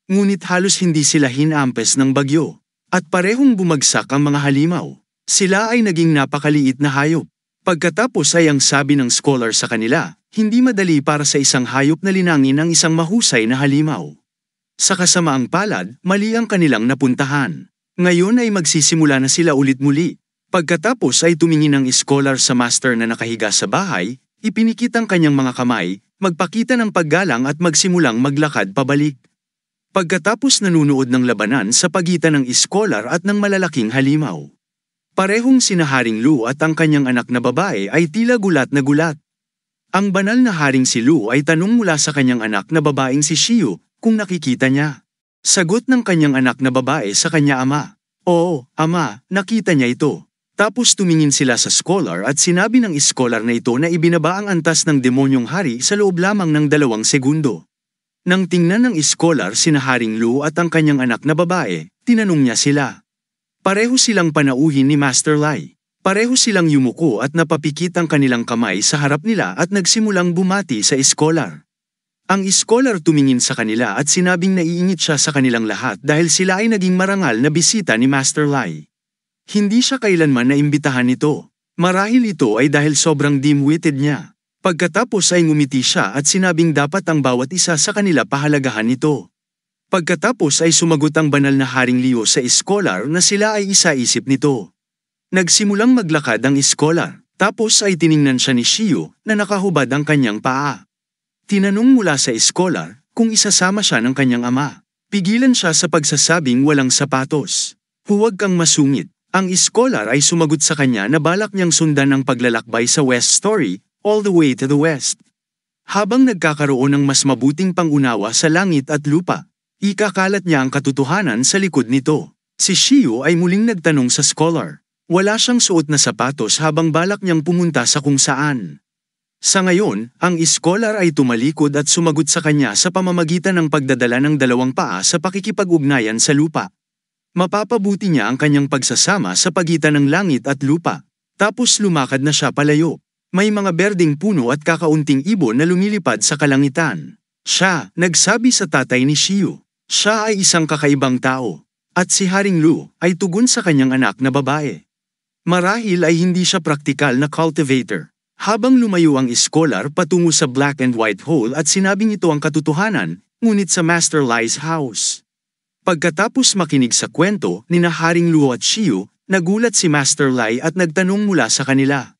A: Ngunit halos hindi sila hinampes ng bagyo. At parehong bumagsak ang mga halimaw. Sila ay naging napakaliit na hayop. Pagkatapos ay ang sabi ng scholar sa kanila, hindi madali para sa isang hayop na linangin ang isang mahusay na halimaw. Sa kasamaang palad, mali ang kanilang napuntahan. Ngayon ay magsisimula na sila ulit muli. Pagkatapos ay tumingin ang scholar sa master na nakahiga sa bahay, ipinikit ang kanyang mga kamay, magpakita ng paggalang at magsimulang maglakad pabalik. Pagkatapos nanunood ng labanan sa pagitan ng scholar at ng malalaking halimaw. Parehong sina Haring Lu at ang kanyang anak na babae ay tila gulat na gulat. Ang banal na haring si Lu ay tanong mula sa kanyang anak na babaeng si Xiu kung nakikita niya. Sagot ng kanyang anak na babae sa kanya ama. Oo, ama, nakita niya ito. Tapos tumingin sila sa scholar at sinabi ng scholar na ito na ibinaba ang antas ng demonyong hari sa loob lamang ng 2 segundo. Nang tingnan ng scholar sina Haring Lu at ang kanyang anak na babae, tinanong niya sila. Pareho silang panauhin ni Master Lai. Pareho silang yumuko at napapikit ang kanilang kamay sa harap nila at nagsimulang bumati sa scholar. Ang scholar tumingin sa kanila at sinabing naiingit siya sa kanilang lahat dahil sila ay naging marangal na bisita ni Master Lai. Hindi siya kailanman naimbitahan nito. Marahil ito ay dahil sobrang dim-witted niya. Pagkatapos ay ngumiti siya at sinabing dapat ang bawat isa sa kanila pahalagahan nito. Pagkatapos ay sumagot ang banal na Haring Liu sa scholar na sila ay isa-isip nito. Nagsimulang maglakad ang scholar, tapos ay tiningnan siya ni Xiu na nakahubad ang kanyang paa. Tinanong mula sa scholar kung isasama siya ng kanyang ama. Pigilan siya sa pagsasabing walang sapatos. Huwag kang masungit. Ang scholar ay sumagot sa kanya na balak niyang sundan ang paglalakbay sa West Story, all the way to the west. Habang nagkakaroon ng mas mabuting pangunawa sa langit at lupa, ikakalat niya ang katotohanan sa likod nito. Si Xiu ay muling nagtanong sa scholar. Wala siyang suot na sapatos habang balak niyang pumunta sa kung saan. Sa ngayon, ang iskolar ay tumalikod at sumagot sa kanya sa pamamagitan ng pagdadala ng dalawang paa sa pakikipag-ugnayan sa lupa. Mapapabuti niya ang kanyang pagsasama sa pagitan ng langit at lupa. Tapos lumakad na siya palayo. May mga berdeng puno at kakaunting ibon na lumilipad sa kalangitan. Siya, nagsabi sa tatay ni Shiyu. Siya ay isang kakaibang tao. At si Haring Lu ay tugon sa kanyang anak na babae. Marahil ay hindi siya praktikal na cultivator. Habang lumayo ang iskolar patungo sa black and white hole at sinabing ito ang katotohanan, ngunit sa Master Lai's house. Pagkatapos makinig sa kwento ni Haring Lu at Shiyu, nagulat si Master Lai at nagtanong mula sa kanila.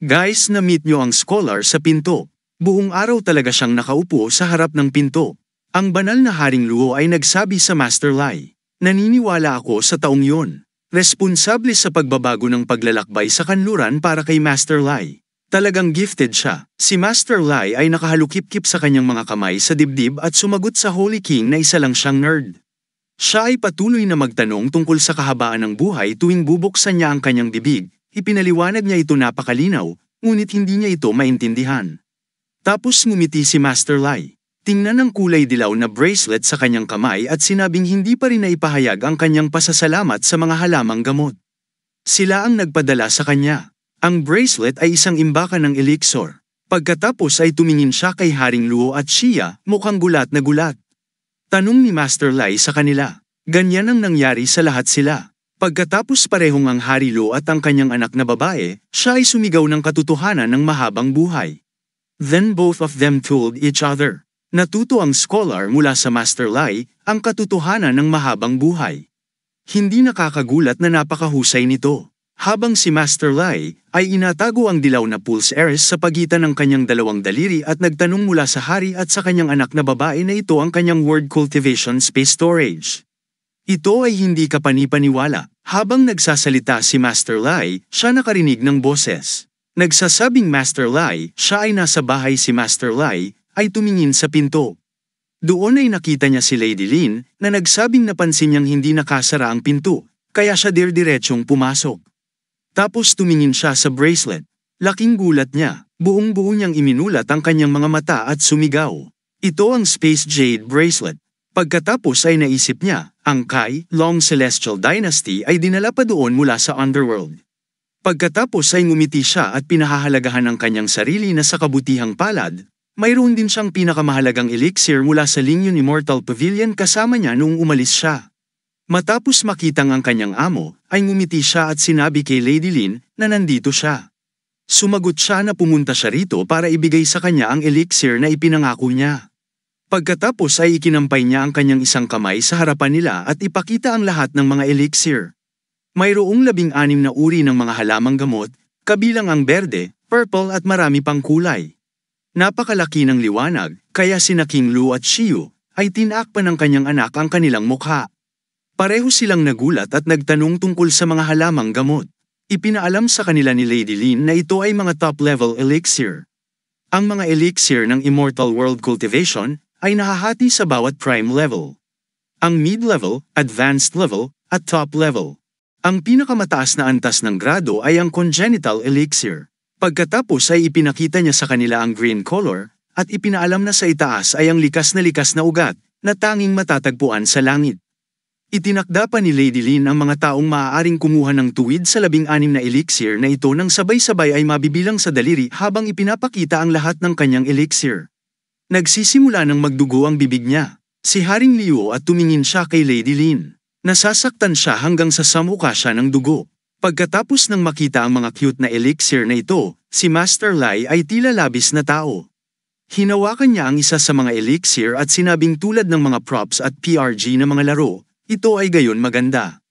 A: Guys, na-meet nyo ang scholar sa pinto. Buong araw talaga siyang nakaupo sa harap ng pinto. Ang banal na Haring Luo ay nagsabi sa Master Lai. Naniniwala ako sa taong yon. Responsable sa pagbabago ng paglalakbay sa kanluran para kay Master Lai. Talagang gifted siya. Si Master Lai ay nakahalukip-kip sa kanyang mga kamay sa dibdib at sumagot sa Holy King na isa lang siyang nerd. Siya ay patuloy na magtanong tungkol sa kahabaan ng buhay tuwing bubuksan niya ang kanyang bibig. Ipinaliwanag niya ito napakalinaw, ngunit hindi niya ito maintindihan. Tapos ngumiti si Master Lai. Tingnan ang kulay dilaw na bracelet sa kanyang kamay at sinabing hindi pa rin naipahayag ang kanyang pasasalamat sa mga halamang gamot. Sila ang nagpadala sa kanya. Ang bracelet ay isang imbakan ng elixir. Pagkatapos ay tumingin siya kay Haring Luo at Shia, mukhang gulat na gulat. Tanong ni Master Lai sa kanila. Ganyan ang nangyari sa lahat sila. Pagkatapos parehong ang Hari Luo at ang kanyang anak na babae, siya ay sumigaw ng katotohanan ng mahabang buhay. Then both of them told each other. Natuto ang scholar mula sa Master Lai, ang katotohanan ng mahabang buhay. Hindi nakakagulat na napakahusay nito. Habang si Master Lai ay inatago ang dilaw na pulse eris sa pagitan ng kanyang dalawang daliri at nagtanong mula sa hari at sa kanyang anak na babae na ito ang kanyang word cultivation space storage. Ito ay hindi kapanipaniwala. Habang nagsasalita si Master Lai, siya nakarinig ng boses. Nagsasabing Master Lai, siya ay nasa bahay. Si Master Lai ay tumingin sa pinto. Doon ay nakita niya si Lady Lin na nagsabing napansin niyang hindi nakasara ang pinto, kaya siya dirdiretsong pumasok. Tapos tumingin siya sa bracelet. Laking gulat niya, buong-buo niyang iminulat ang kanyang mga mata at sumigaw. Ito ang Space Jade Bracelet. Pagkatapos ay naisip niya, ang Kai Long Celestial Dynasty ay dinala pa doon mula sa Underworld. Pagkatapos ay ngumiti siya at pinahahalagahan ang kanyang sarili na sa kabutihang palad. Mayroon din siyang pinakamahalagang elixir mula sa Lingyun Immortal Pavilion kasama niya noong umalis siya. Matapos makitang ang kanyang amo, ay ngumiti siya at sinabi kay Lady Lin na nandito siya. Sumagot siya na pumunta siya rito para ibigay sa kanya ang elixir na ipinangako niya. Pagkatapos ay ikinampay niya ang kanyang isang kamay sa harapan nila at ipakita ang lahat ng mga elixir. Mayroong 16 na uri ng mga halamang gamot, kabilang ang berde, purple at marami pang kulay. Napakalaki ng liwanag, kaya sina King Lu at Shiyu ay tinakpan ng kanyang anak ang kanilang mukha. Pareho silang nagulat at nagtanong tungkol sa mga halamang gamot. Ipinaalam sa kanila ni Lady Lin na ito ay mga top-level elixir. Ang mga elixir ng Immortal World Cultivation ay nahahati sa bawat prime level. Ang mid-level, advanced level, at top level. Ang pinakamataas na antas ng grado ay ang congenital elixir. Pagkatapos ay ipinakita niya sa kanila ang green color, at ipinaalam na sa itaas ay ang likas na ugat, na tanging matatagpuan sa langit. Itinakda pa ni Lady Lin ang mga taong maaaring kumuha ng tuwid sa 16 na elixir na ito nang sabay-sabay ay mabibilang sa daliri habang ipinapakita ang lahat ng kanyang elixir. Nagsisimula ng magdugo ang bibig niya, si Haring Liu at tumingin siya kay Lady Lin. Nasasaktan siya hanggang sa samuka siya ng dugo. Pagkatapos ng makita ang mga cute na elixir na ito, si Master Lai ay tila labis na tao. Hinawakan niya ang isa sa mga elixir at sinabing tulad ng mga props at PRG na mga laro, ito ay gayon maganda.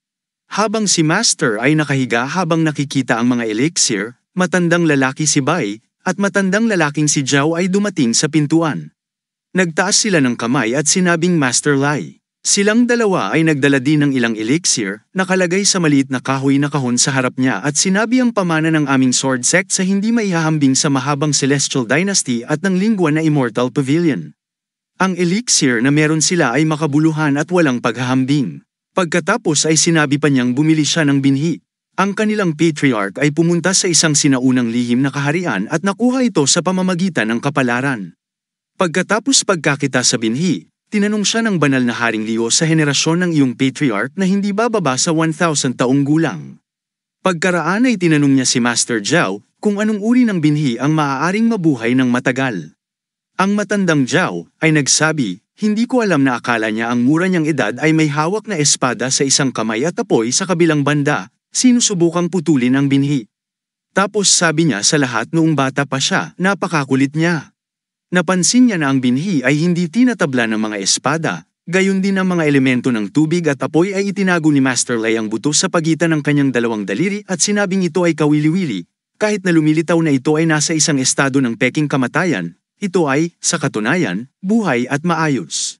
A: Habang si Master ay nakahiga habang nakikita ang mga elixir, matandang lalaki si Bai, at matandang lalaking si Zhao ay dumating sa pintuan. Nagtaas sila ng kamay at sinabing Master Lai. Silang dalawa ay nagdala din ng ilang elixir, nakalagay sa maliit na kahoy na kahon sa harap niya at sinabi ang pamana ng aming sword sect sa hindi maihahambing sa mahabang Celestial Dynasty at ng lingwa na Immortal Pavilion. Ang elixir na meron sila ay makabuluhan at walang paghahambing. Pagkatapos ay sinabi pa niyang bumili siya ng binhi. Ang kanilang patriarch ay pumunta sa isang sinaunang lihim na kaharian at nakuha ito sa pamamagitan ng kapalaran. Pagkatapos pagkakita sa binhi, tinanong siya ng banal na Haring Leo sa henerasyon ng iyong patriarch na hindi bababa sa 1,000 taong gulang. Pagkaraan ay tinanong niya si Master Zhao kung anong uri ng binhi ang maaaring mabuhay ng matagal. Ang matandang Zhao ay nagsabi, hindi ko alam na akala niya ang mura niyang edad ay may hawak na espada sa isang kamay at apoy sa kabilang banda, sinusubukang putulin ang binhi. Tapos sabi niya sa lahat noong bata pa siya, napakakulit niya. Napansin niya na ang binhi ay hindi tinatabla ng mga espada, gayon din ang mga elemento ng tubig at apoy ay itinago ni Master Lai ang buto sa pagitan ng kanyang dalawang daliri at sinabing ito ay kawili-wili, kahit na lumilitaw na ito ay nasa isang estado ng peking kamatayan, ito ay, sa katunayan, buhay at maayos.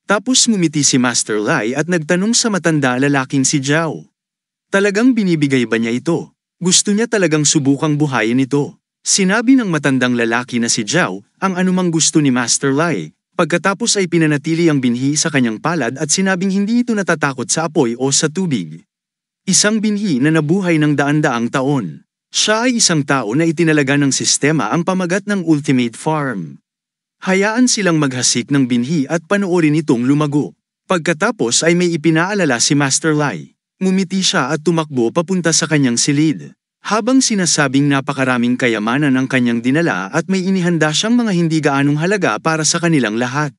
A: Tapos ngumiti si Master Lai at nagtanong sa matanda lalaking si Zhao. Talagang binibigay ba niya ito? Gusto niya talagang subukang buhayin ito. Sinabi ng matandang lalaki na si Zhao ang anumang gusto ni Master Lai. Pagkatapos ay pinanatili ang binhi sa kanyang palad at sinabing hindi ito natatakot sa apoy o sa tubig. Isang binhi na nabuhay ng daan-daang taon. Siya ay isang tao na itinalaga ng sistema ang pamagat ng Ultimate Farm. Hayaan silang maghasik ng binhi at panoorin itong lumago. Pagkatapos ay may ipinaalala si Master Lai. Ngumiti siya at tumakbo papunta sa kanyang silid. Habang sinasabing napakaraming kayamanan ang kanyang dinala at may inihanda siyang mga hindi gaanong halaga para sa kanilang lahat.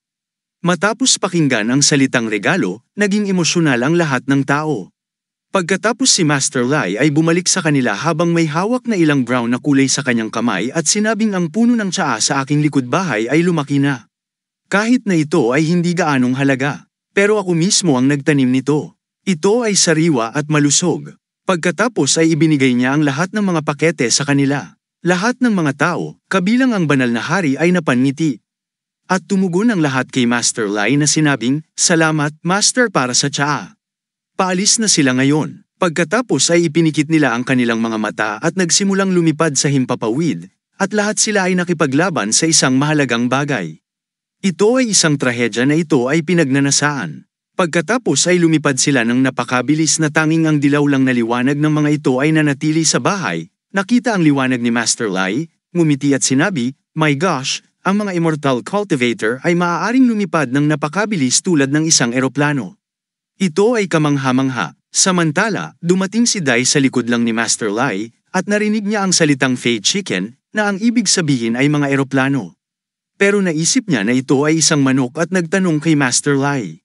A: Matapos pakinggan ang salitang regalo, naging emosyonal ang lahat ng tao. Pagkatapos si Master Lai ay bumalik sa kanila habang may hawak na ilang brown na kulay sa kanyang kamay at sinabing ang puno ng tsaa sa aking likod bahay ay lumaki na. Kahit na ito ay hindi gaanong halaga, pero ako mismo ang nagtanim nito. Ito ay sariwa at malusog. Pagkatapos ay ibinigay niya ang lahat ng mga pakete sa kanila. Lahat ng mga tao, kabilang ang banal na hari ay napangiti. At tumugon ang lahat kay Master Lai na sinabing, "Salamat, Master para sa tsaa." Paalis na sila ngayon. Pagkatapos ay ipinikit nila ang kanilang mga mata at nagsimulang lumipad sa himpapawid, at lahat sila ay nakipaglaban sa isang mahalagang bagay. Ito ay isang trahedya na ito ay pinagnanasaan. Pagkatapos ay lumipad sila ng napakabilis na tanging ang dilaw lang na liwanag ng mga ito ay nanatili sa bahay. Nakita ang liwanag ni Master Lai, ngumiti at sinabi, "My gosh, ang mga immortal cultivator ay maaaring lumipad ng napakabilis tulad ng isang eroplano." Ito ay kamangha-mangha. Samantala, dumating si Dai sa likod lang ni Master Lai, at narinig niya ang salitang Fade Chicken, na ang ibig sabihin ay mga eroplano. Pero naisip niya na ito ay isang manok at nagtanong kay Master Lai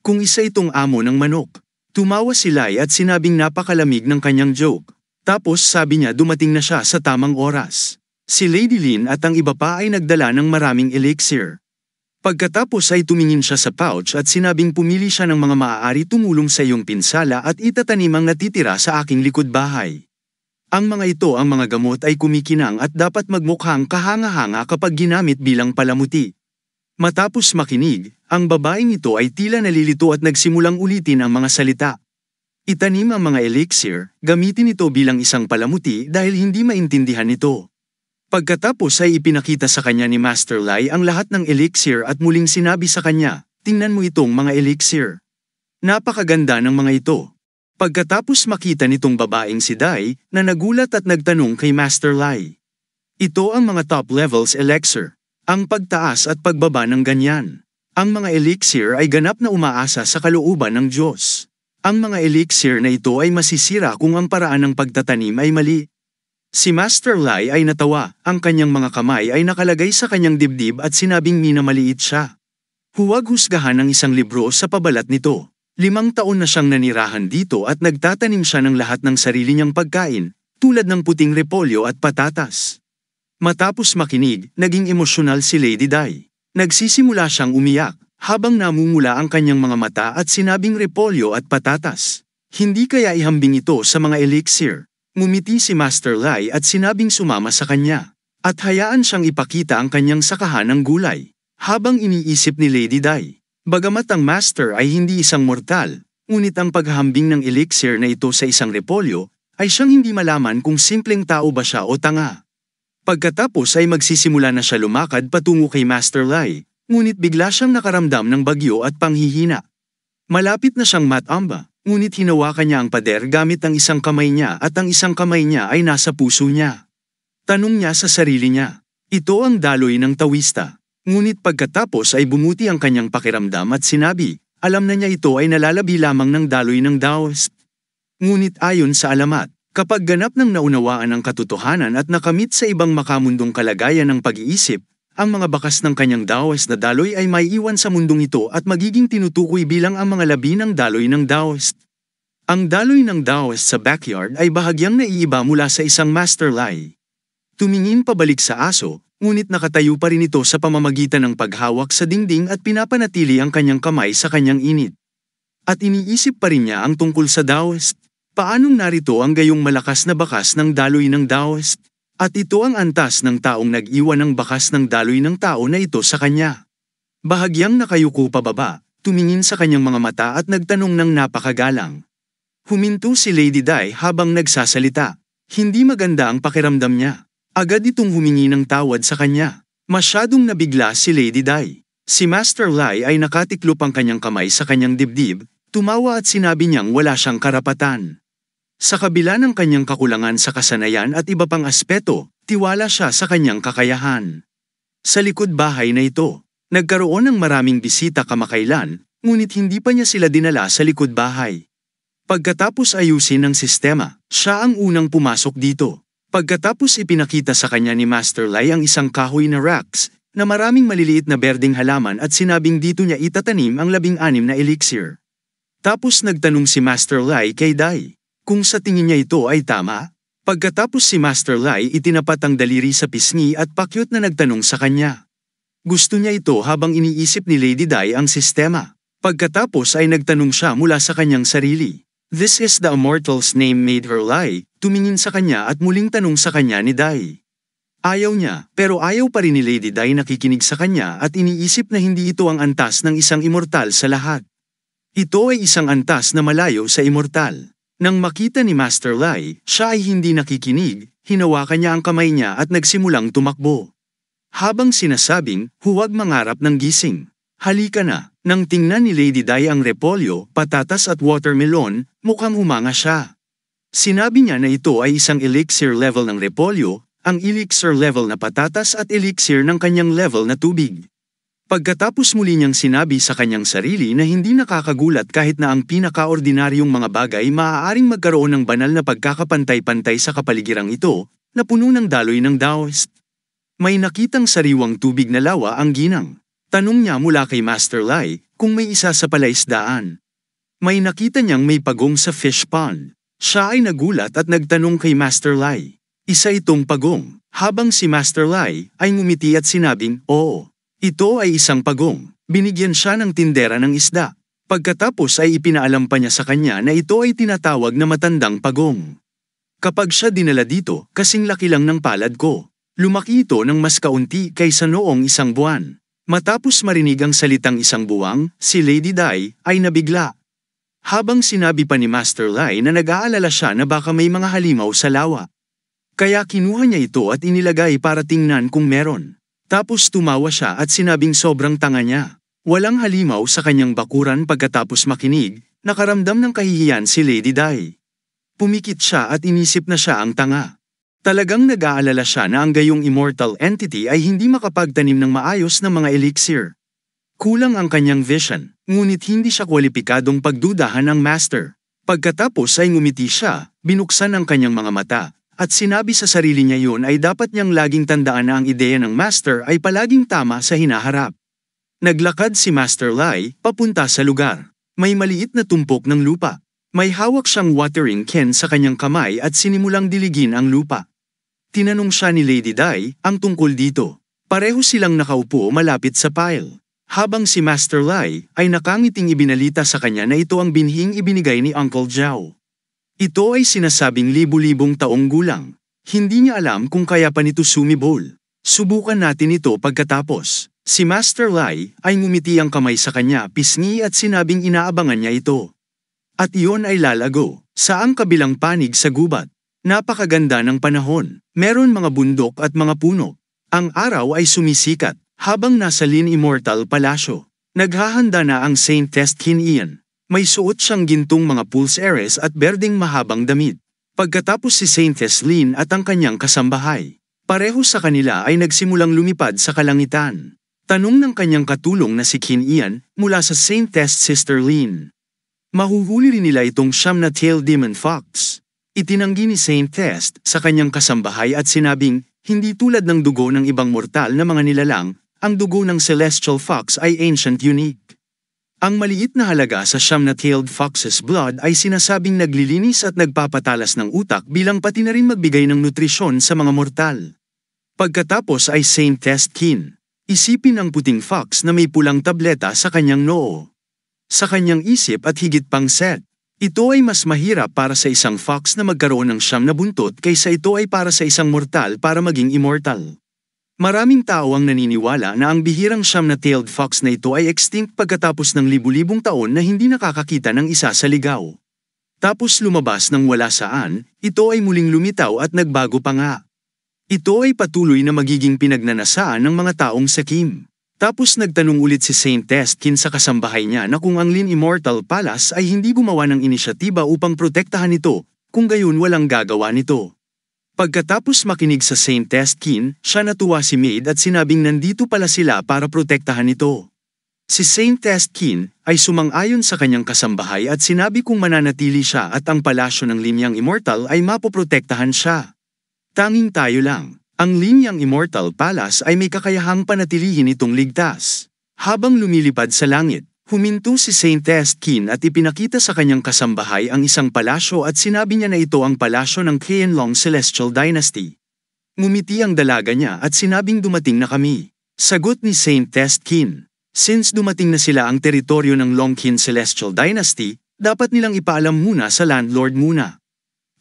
A: kung isa itong amo ng manok. Tumawa si Lai at sinabing napakalamig ng kanyang joke. Tapos sabi niya dumating na siya sa tamang oras. Si Lady Lin at ang iba pa ay nagdala ng maraming elixir. Pagkatapos ay tumingin siya sa pouch at sinabing pumili siya ng mga maaari tumulong sa iyong pinsala at itatanim ang natitira sa aking likod bahay. Ang mga ito ang mga gamot ay kumikinang at dapat magmukhang kahanga-hanga kapag ginamit bilang palamuti. Matapos makinig, ang babaeng ito ay tila nalilito at nagsimulang ulitin ang mga salita. Itanim ang mga elixir, gamitin ito bilang isang palamuti dahil hindi maintindihan ito. Pagkatapos ay ipinakita sa kanya ni Master Lai ang lahat ng elixir at muling sinabi sa kanya, "Tingnan mo itong mga elixir. Napakaganda ng mga ito." Pagkatapos makita nitong babaeng si Dai, na nagulat at nagtanong kay Master Lai. Ito ang mga top levels elixir. Ang pagtaas at pagbaba ng ganyan. Ang mga elixir ay ganap na umaasa sa kalooban ng Diyos. Ang mga elixir na ito ay masisira kung ang paraan ng pagtatanim ay mali. Si Master Lai ay natawa, ang kanyang mga kamay ay nakalagay sa kanyang dibdib at sinabing minamaliit siya. Huwag husgahan ang isang libro sa pabalat nito. 5 taon na siyang nanirahan dito at nagtatanim siya ng lahat ng sarili niyang pagkain, tulad ng puting repolyo at patatas. Matapos makinig, naging emosyonal si Lady Dai. Nagsisimula siyang umiyak, habang namumula ang kanyang mga mata at sinabing repolyo at patatas. Hindi kaya ihambing ito sa mga elixir. Ngumiti si Master Lai at sinabing sumama sa kanya. At hayaan siyang ipakita ang kanyang sakahan ng gulay. Habang iniisip ni Lady Dai. Bagamat ang Master ay hindi isang mortal, ngunit ang paghahambing ng elixir na ito sa isang repolyo, ay siyang hindi malaman kung simpleng tao ba siya o tanga. Pagkatapos ay magsisimula na siya lumakad patungo kay Master Lai, ngunit bigla siyang nakaramdam ng bagyo at panghihina. Malapit na siyang matamba, ngunit hinawakan niya ang pader gamit ang isang kamay niya at ang isang kamay niya ay nasa puso niya. Tanong niya sa sarili niya, ito ang daloy ng Taoista. Ngunit pagkatapos ay bumuti ang kanyang pakiramdam at sinabi, alam na niya ito ay nalalabi lamang ng daloy ng Taoist. Ngunit ayon sa alamat, kapag ganap ng naunawaan ang katotohanan at nakamit sa ibang makamundong kalagayan ng pag-iisip, ang mga bakas ng kanyang Taoist na daloy ay maiiwan sa mundong ito at magiging tinutukoy bilang ang mga labi ng daloy ng Taoist. Ang daloy ng Taoist sa backyard ay bahagyang naiiba mula sa isang master lie. Tumingin pabalik sa aso, ngunit nakatayo pa rin ito sa pamamagitan ng paghawak sa dingding at pinapanatili ang kanyang kamay sa kanyang init. At iniisip pa rin niya ang tungkol sa Taoist. Paanong narito ang gayong malakas na bakas ng daloy ng Taoist? At ito ang antas ng taong nag-iwan ng bakas ng daloy ng tao na ito sa kanya. Bahagyang nakayuko pababa, tumingin sa kanyang mga mata at nagtanong ng napakagalang. Huminto si Lady Di habang nagsasalita. Hindi maganda ang pakiramdam niya. Agad itong humingi ng tawad sa kanya. Masyadong nabigla si Lady Di. Si Master Lai ay nakatiklop ang kanyang kamay sa kanyang dibdib, tumawa at sinabi niyang wala siyang karapatan. Sa kabila ng kanyang kakulangan sa kasanayan at iba pang aspeto, tiwala siya sa kanyang kakayahan. Sa likod bahay na ito, nagkaroon ng maraming bisita kamakailan, ngunit hindi pa niya sila dinala sa likod bahay. Pagkatapos ayusin ang sistema, siya ang unang pumasok dito. Pagkatapos ipinakita sa kanya ni Master Lai ang isang kahoy na racks, na maraming maliliit na berdeng halaman at sinabing dito niya itatanim ang 16 na elixir. Tapos nagtanong si Master Lai kay Dai, kung sa tingin niya ito ay tama. Pagkatapos si Master Lai itinapat ang daliri sa pisngi at pakyut na nagtanong sa kanya. Gusto niya ito habang iniisip ni Lady Dai ang sistema. Pagkatapos ay nagtanong siya mula sa kanyang sarili. This is the immortal's name made her lie, tumingin sa kanya at muling tanong sa kanya ni Dai. Ayaw niya, pero ayaw pa rin ni Lady Dai nakikinig sa kanya at iniisip na hindi ito ang antas ng isang immortal sa lahat. Ito ay isang antas na malayo sa immortal. Nang makita ni Master Lai, siya ay hindi nakikinig, hinawakan niya ang kamay niya at nagsimulang tumakbo. Habang sinasabing, huwag mangarap ng gising. Halika na, nang tingnan ni Lady Dai ang repolyo, patatas at watermelon, mukhang humanga siya. Sinabi niya na ito ay isang elixir level ng repolyo, ang elixir level na patatas at elixir ng kanyang level na tubig. Pagkatapos muli niyang sinabi sa kanyang sarili na hindi nakakagulat kahit na ang pinakaordinaryong mga bagay maaaring magkaroon ng banal na pagkakapantay-pantay sa kapaligirang ito, na puno ng daloy ng Taoist. May nakitang sariwang tubig na lawa ang ginang. Tanong niya mula kay Master Lai kung may isa sa palaisdaan. May nakita niyang may pagong sa fish pond. Siya ay nagulat at nagtanong kay Master Lai. Isa itong pagong, habang si Master Lai ay ngumiti at sinabing, oo, ito ay isang pagong. Binigyan siya ng tindera ng isda. Pagkatapos ay ipinaalam pa niya sa kanya na ito ay tinatawag na matandang pagong. Kapag siya dinala dito, kasing laki lang ng palad ko. Lumaki ito ng mas kaunti kaysa noong 1 buwan. Matapos marinig ang salitang isang buwang, si Lady Dai ay nabigla. Habang sinabi pa ni Master Lai na nag-aalala siya na baka may mga halimaw sa lawa. Kaya kinuha niya ito at inilagay para tingnan kung meron. Tapos tumawa siya at sinabing sobrang tanga niya. Walang halimaw sa kanyang bakuran. Pagkatapos makinig, nakaramdam ng kahihiyan si Lady Dai. Pumikit siya at inisip na siya ang tanga. Talagang nag-aalala siya na ang gayong immortal entity ay hindi makapagtanim ng maayos na mga elixir. Kulang ang kanyang vision, ngunit hindi siya kwalipikadong pagdudahan ng master. Pagkatapos ay ngumiti siya, binuksan ang kanyang mga mata, at sinabi sa sarili niya yun ay dapat niyang laging tandaan na ang ideya ng master ay palaging tama sa hinaharap. Naglakad si Master Lai papunta sa lugar. May maliit na tumpok ng lupa. May hawak siyang watering can sa kanyang kamay at sinimulang diligin ang lupa. Tinanong siya ni Lady Dai ang tungkol dito. Pareho silang nakaupo malapit sa pile. Habang si Master Lai ay nakangiting ibinalita sa kanya na ito ang binhing ibinigay ni Uncle Zhao. Ito ay sinasabing libu-libong taong gulang. Hindi niya alam kung kaya pa nito sumibol. Subukan natin ito pagkatapos. Si Master Lai ay ngumiti ang kamay sa kanya pisngi at sinabing inaabangan niya ito. At iyon ay lalago, sa ang kabilang panig sa gubat. Napakaganda ng panahon, meron mga bundok at mga puno. Ang araw ay sumisikat, habang nasa Lin Immortal Palasyo. Naghahanda na ang Saint Testkin Ian. May suot siyang gintong mga pulseres at berdeng mahabang damit. Pagkatapos si Saintess Lin at ang kanyang kasambahay, pareho sa kanila ay nagsimulang lumipad sa kalangitan. Tanong ng kanyang katulong na si Qin Ian mula sa Saintess Sister Lin. Mahuhuli rin nila itong siyam na tailed demon fox. Itinanggi ni Saintess sa kanyang kasambahay at sinabing, hindi tulad ng dugo ng ibang mortal na mga nilalang, ang dugo ng celestial fox ay ancient unique. Ang maliit na halaga sa siyam na tailed fox's blood ay sinasabing naglilinis at nagpapatalas ng utak bilang pati na rin magbigay ng nutrisyon sa mga mortal. Pagkatapos ay Saintess Qin. Isipin ang puting fox na may pulang tableta sa kanyang noo. Sa kanyang isip at higit pang set, ito ay mas mahirap para sa isang fox na magkaroon ng siyam na buntot kaysa ito ay para sa isang mortal para maging immortal. Maraming tao ang naniniwala na ang bihirang siyam na tailed fox na ito ay extinct pagkatapos ng libu-libong taon na hindi nakakakita ng isa sa ligaw. Tapos lumabas ng wala saan, ito ay muling lumitaw at nagbago pa nga. Ito ay patuloy na magiging pinagnanasaan ng mga taong sakim. Tapos nagtanong ulit si Saintess Qin sa kasambahay niya na kung ang Lin Immortal Palace ay hindi gumawa ng inisyatiba upang protektahan ito, kung gayon walang gagawa nito. Pagkatapos makinig sa Saintess Qin, siya natuwa si Maid at sinabing nandito pala sila para protektahan ito. Si Saintess Qin ay sumang-ayon sa kanyang kasambahay at sinabi kung mananatili siya at ang palasyo ng Linyang Immortal ay mapoprotektahan siya. Tanging tayo lang, ang Linyang Immortal Palace ay may kakayahang panatilihin itong ligtas. Habang lumilipad sa langit, huminto si Saintess Qin at ipinakita sa kanyang kasambahay ang isang palasyo at sinabi niya na ito ang palasyo ng Qianlong Celestial Dynasty. Ngumiti ang dalaga niya at sinabing dumating na kami. Sagot ni Saintess Qin. Since dumating na sila ang teritoryo ng Longqin Celestial Dynasty, dapat nilang ipaalam muna sa landlord muna.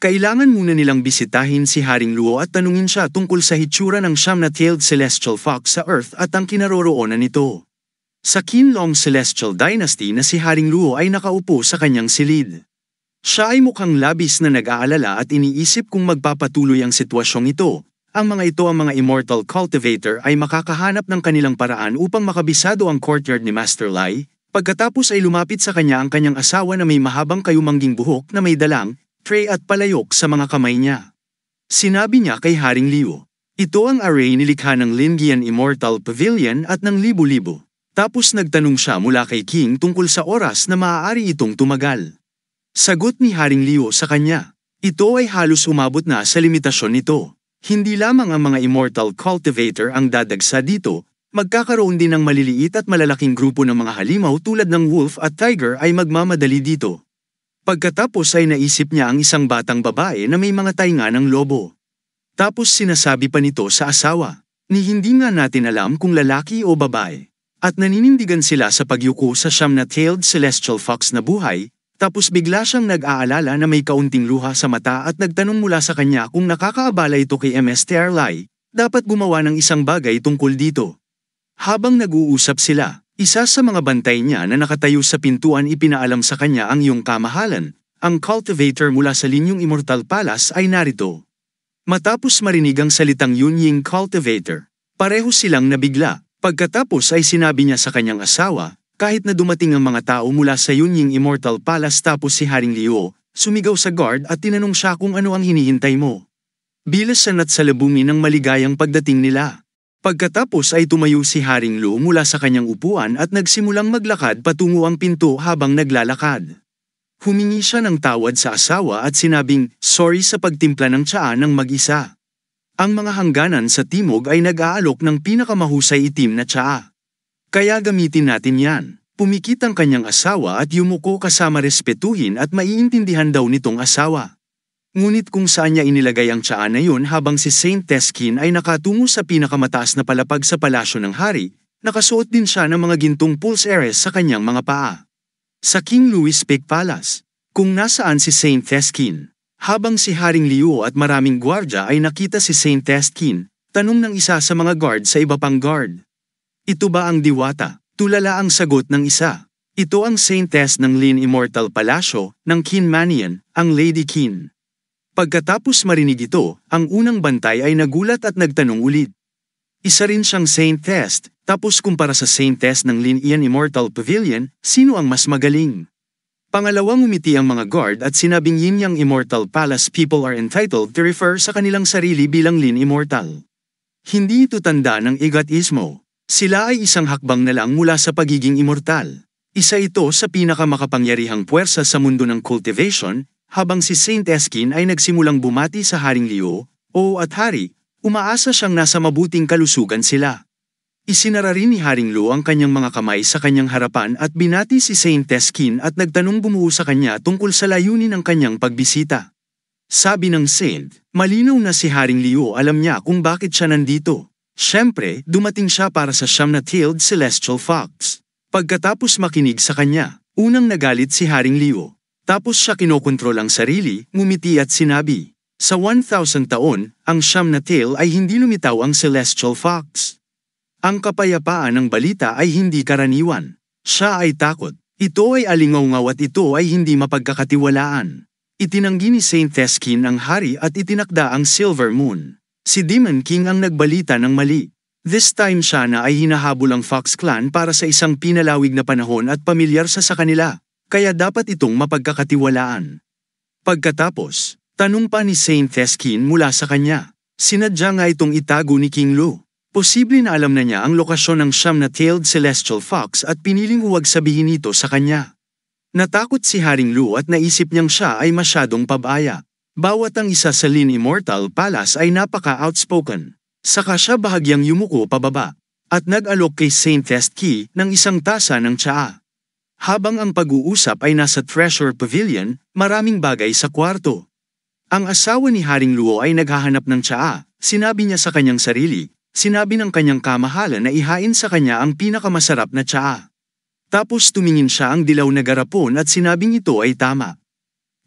A: Kailangan muna nilang bisitahin si Haring Luo at tanungin siya tungkol sa hitsura ng siyam na tailed celestial fox sa Earth at ang kinaroroonan nito. Sa Qianlong Celestial Dynasty na si Haring Luo ay nakaupo sa kanyang silid. Siya ay mukhang labis na nag-aalala at iniisip kung magpapatuloy ang sitwasyong ito. Ang mga Immortal Cultivator ay makakahanap ng kanilang paraan upang makabisado ang courtyard ni Master Lai. Pagkatapos ay lumapit sa kanya ang kanyang asawa na may mahabang kayumangging buhok na may dalang, tray at palayok sa mga kamay niya. Sinabi niya kay Haring Liu, ito ang array nilikha ng Lingian Immortal Pavilion at ng libo-libo. Tapos nagtanong siya mula kay King tungkol sa oras na maaari itong tumagal. Sagot ni Haring Liu sa kanya, ito ay halos umabot na sa limitasyon nito. Hindi lamang ang mga Immortal Cultivator ang dadagsa dito, magkakaroon din ng maliliit at malalaking grupo ng mga halimaw tulad ng wolf at tiger ay magmamadali dito. Pagkatapos ay naisip niya ang isang batang babae na may mga tainga ng lobo. Tapos sinasabi pa nito sa asawa, ni hindi nga natin alam kung lalaki o babae. At naninindigan sila sa pagyuko sa siyam na tailed celestial fox na buhay, tapos bigla siyang nag-aalala na may kaunting luha sa mata at nagtanong mula sa kanya kung nakakaabala ito kay Mr. Lai, dapat gumawa ng isang bagay tungkol dito. Habang nag-uusap sila, isa sa mga bantay niya na nakatayo sa pintuan ipinaalam sa kanya ang iyong kamahalan, ang cultivator mula sa Linyong Immortal Palace ay narito. Matapos marinig ang salitang Yunying Cultivator, pareho silang nabigla. Pagkatapos ay sinabi niya sa kanyang asawa, kahit na dumating ang mga tao mula sa Yunying Immortal Palace tapos si Haring Liu, sumigaw sa guard at tinanong siya kung ano ang hinihintay mo. Bilasan at salubungin ng maligayang pagdating nila. Pagkatapos ay tumayo si Haring Liu mula sa kanyang upuan at nagsimulang maglakad patungo ang pinto habang naglalakad. Humingi siya ng tawad sa asawa at sinabing, sorry sa pagtimpla ng tsaa ng mag-isa. Ang mga hangganan sa timog ay nag-aalok ng pinakamahusay itim na tsaa. Kaya gamitin natin yan. Pumikit ang kanyang asawa at yumuko kasama respetuhin at maiintindihan daw nitong asawa. Ngunit kung saan niya inilagay ang tsaa na yun habang si Saintess Qin ay nakatungo sa pinakamataas na palapag sa palasyo ng hari, nakasuot din siya ng mga gintong pulseres sa kanyang mga paa. Sa King Louis Peak Palace, kung nasaan si Saintess Qin. Habang si Haring Liu at maraming gwardya ay nakita si Saintess Qin, tanong ng isa sa mga guard sa iba pang guard. Ito ba ang diwata? Tulala ang sagot ng isa. Ito ang Saintess ng Lin Immortal Palasyo, ng Qin Manian, ang Lady Qin. Pagkatapos marinig ito, ang unang bantay ay nagulat at nagtanong ulit. Isa rin siyang Saintess, tapos kumpara sa Saintess ng Lin Ian Immortal Pavilion, sino ang mas magaling? Pangalawang umiti ang mga guard at sinabing yin yang Immortal Palace people are entitled to refer sa kanilang sarili bilang Lin Immortal. Hindi ito tanda ng egotismo. Sila ay isang hakbang na lang mula sa pagiging immortal. Isa ito sa pinakamakapangyarihang puwersa sa mundo ng cultivation, habang si Saint Eskin ay nagsimulang bumati sa Haring Liu, at Hari, umaasa siyang nasa mabuting kalusugan sila. Isinara rin ni Haring Liu ang kanyang mga kamay sa kanyang harapan at binati si Saint Eskin at nagtanong bumuo sa kanya tungkol sa layunin ng kanyang pagbisita. Sabi ng Saint, malinaw na si Haring Liu alam niya kung bakit siya nandito. Siyempre, dumating siya para sa siyam na tailed celestial fox. Pagkatapos makinig sa kanya, unang nagalit si Haring Liu. Tapos siya kinokontrol ang sarili, ngumiti at sinabi, sa 1,000 taon, ang siyam na tail ay hindi lumitaw ang celestial fox. Ang kapayapaan ng balita ay hindi karaniwan. Siya ay takot. Ito ay alingaw-ngaw at ito ay hindi mapagkakatiwalaan. Itinanggi ni Saint Eskin ang hari at itinakda ang Silver Moon. Si Demon King ang nagbalita ng mali. This time siya na ay hinahabol ang Fox Clan para sa isang pinalawig na panahon at pamilyar sa kanila, kaya dapat itong mapagkakatiwalaan. Pagkatapos, tanong pa ni Saint Eskin mula sa kanya. Sinadya nga itong itago ni King Lu. Posible na alam na niya ang lokasyon ng siyam na tailed celestial fox at piniling huwag sabihin ito sa kanya. Natakot si Haring Liu at naisip niyang siya ay masyadong pabaya. Bawat ang isa sa Lin Immortal Palace ay napaka-outspoken. Saka siya bahagyang yumuko pababa at nag-alok kay Saint Eskin ng isang tasa ng tsaa. Habang ang pag-uusap ay nasa Treasure Pavilion, maraming bagay sa kwarto. Ang asawa ni Haring Liu ay naghahanap ng tsaa. Sinabi niya sa kanyang sarili. Sinabi ng kanyang kamahalan na ihain sa kanya ang pinakamasarap na tsaa. Tapos tumingin siya ang dilaw na garapon at sinabing ito ay tama.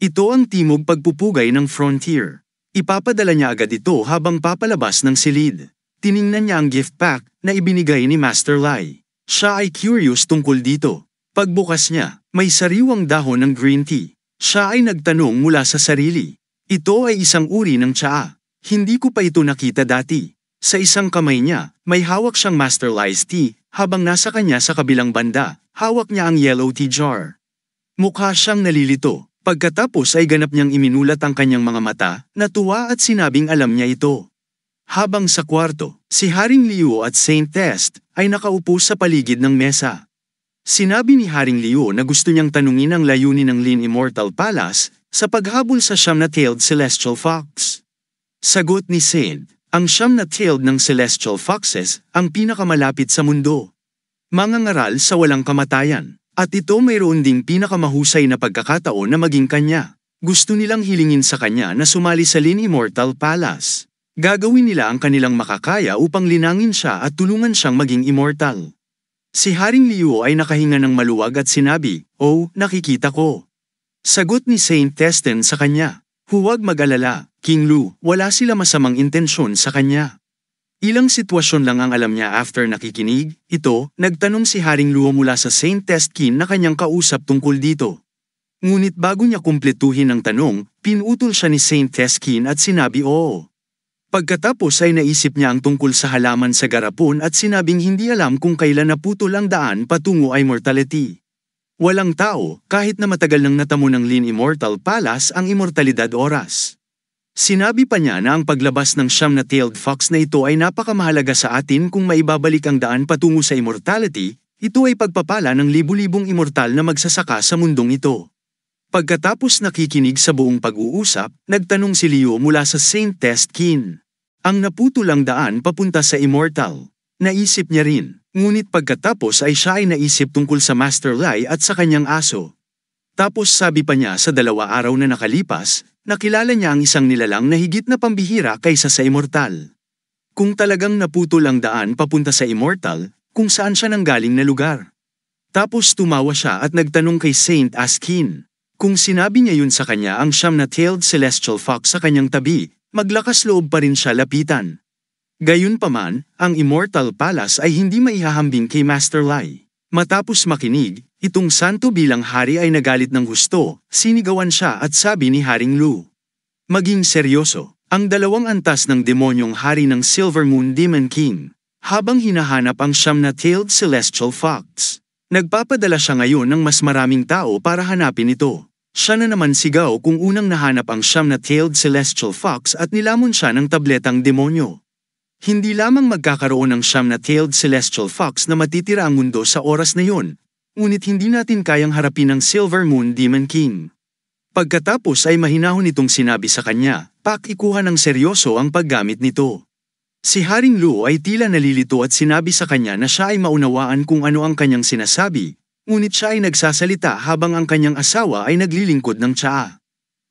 A: Ito ang timog pagpupugay ng frontier. Ipapadala niya agad ito habang papalabas ng silid. Tiningnan niya ang gift pack na ibinigay ni Master Lai. Siya ay curious tungkol dito. Pagbukas niya, may sariwang dahon ng green tea. Siya ay nagtanong mula sa sarili. Ito ay isang uri ng tsaa. Hindi ko pa ito nakita dati. Sa isang kamay niya, may hawak siyang Master Lai's tea, habang nasa kanya sa kabilang banda, hawak niya ang yellow tea jar. Mukha siyang nalilito, pagkatapos ay ganap niyang iminulat ang kanyang mga mata, natuwa at sinabing alam niya ito. Habang sa kwarto, si Haring Liu at Saint Est ay nakaupo sa paligid ng mesa. Sinabi ni Haring Liu na gusto niyang tanungin ang layunin ng Lin Immortal Palace sa paghabol sa siyam na tailed celestial fox. Sagot ni Saint, ang siyam na tailed ng celestial foxes ang pinakamalapit sa mundo. Mangangaral sa walang kamatayan, at ito mayroon ding pinakamahusay na pagkakataon na maging kanya. Gusto nilang hilingin sa kanya na sumali sa Lin Immortal Palace. Gagawin nila ang kanilang makakaya upang linangin siya at tulungan siyang maging immortal. Si Haring Liu ay nakahinga ng maluwag at sinabi, "Oh, nakikita ko." Sagot ni Saint Testen sa kanya, "Huwag mag-alala, King Lu, wala sila masamang intensyon sa kanya." Ilang sitwasyon lang ang alam niya after nakikinig, nagtanong si Haring Liu mula sa Saint Eskin na kanyang kausap tungkol dito. Ngunit bago niya kumpletuhin ang tanong, pinutol siya ni Saint Eskin at sinabi oo. Pagkatapos ay naisip niya ang tungkol sa halaman sa garapon at sinabing hindi alam kung kailan naputol ang daan patungo ay immortality. Walang tao, kahit na matagal nang natamo ng Lin Immortal Palace ang immortalidad oras. Sinabi pa niya na ang paglabas ng siyam na tailed fox na ito ay napakamahalaga sa atin kung maibabalik ang daan patungo sa immortality, ito ay pagpapala ng libu-libong immortal na magsasaka sa mundong ito. Pagkatapos nakikinig sa buong pag-uusap, nagtanong si Liu mula sa Saint Eskin. Ang naputol ang daan papunta sa immortal. Naisip niya rin, ngunit pagkatapos ay siya ay naisip tungkol sa Master Lai at sa kanyang aso. Tapos sabi pa niya sa 2 araw na nakalipas, nakilala niya ang isang nilalang na higit na pambihira kaysa sa immortal. Kung talagang naputol ang daan papunta sa immortal, kung saan siya nanggaling na lugar. Tapos tumawa siya at nagtanong kay Saint Eskin. Kung sinabi niya yun sa kanya ang siyam na tailed celestial fox sa kanyang tabi, maglakas loob pa rin siya lapitan. Gayunpaman, ang Immortal Palace ay hindi maihahambing kay Master Lai. Matapos makinig, itong santo bilang hari ay nagalit ng gusto, sinigawan siya at sabi ni Haring Liu. Maging seryoso, ang 2 antas ng demonyong hari ng Silver Moon Demon King, habang hinahanap ang siyam na tailed celestial fox. Nagpapadala siya ngayon ng mas maraming tao para hanapin ito. Siya na naman sigaw kung unang nahanap ang siyam-na-tailed celestial fox at nilamon siya ng tabletang demonyo. Hindi lamang magkakaroon ng siyam-na-tailed celestial fox na matitira ang mundo sa oras na yun, ngunit hindi natin kayang harapin ang Silver Moon Demon King. Pagkatapos ay mahinahon itong sinabi sa kanya, pakikuha ng seryoso ang paggamit nito. Si Haring Luo ay tila nalilito at sinabi sa kanya na siya ay maunawaan kung ano ang kanyang sinasabi, ngunit siya ay nagsasalita habang ang kanyang asawa ay naglilingkod ng tsaa.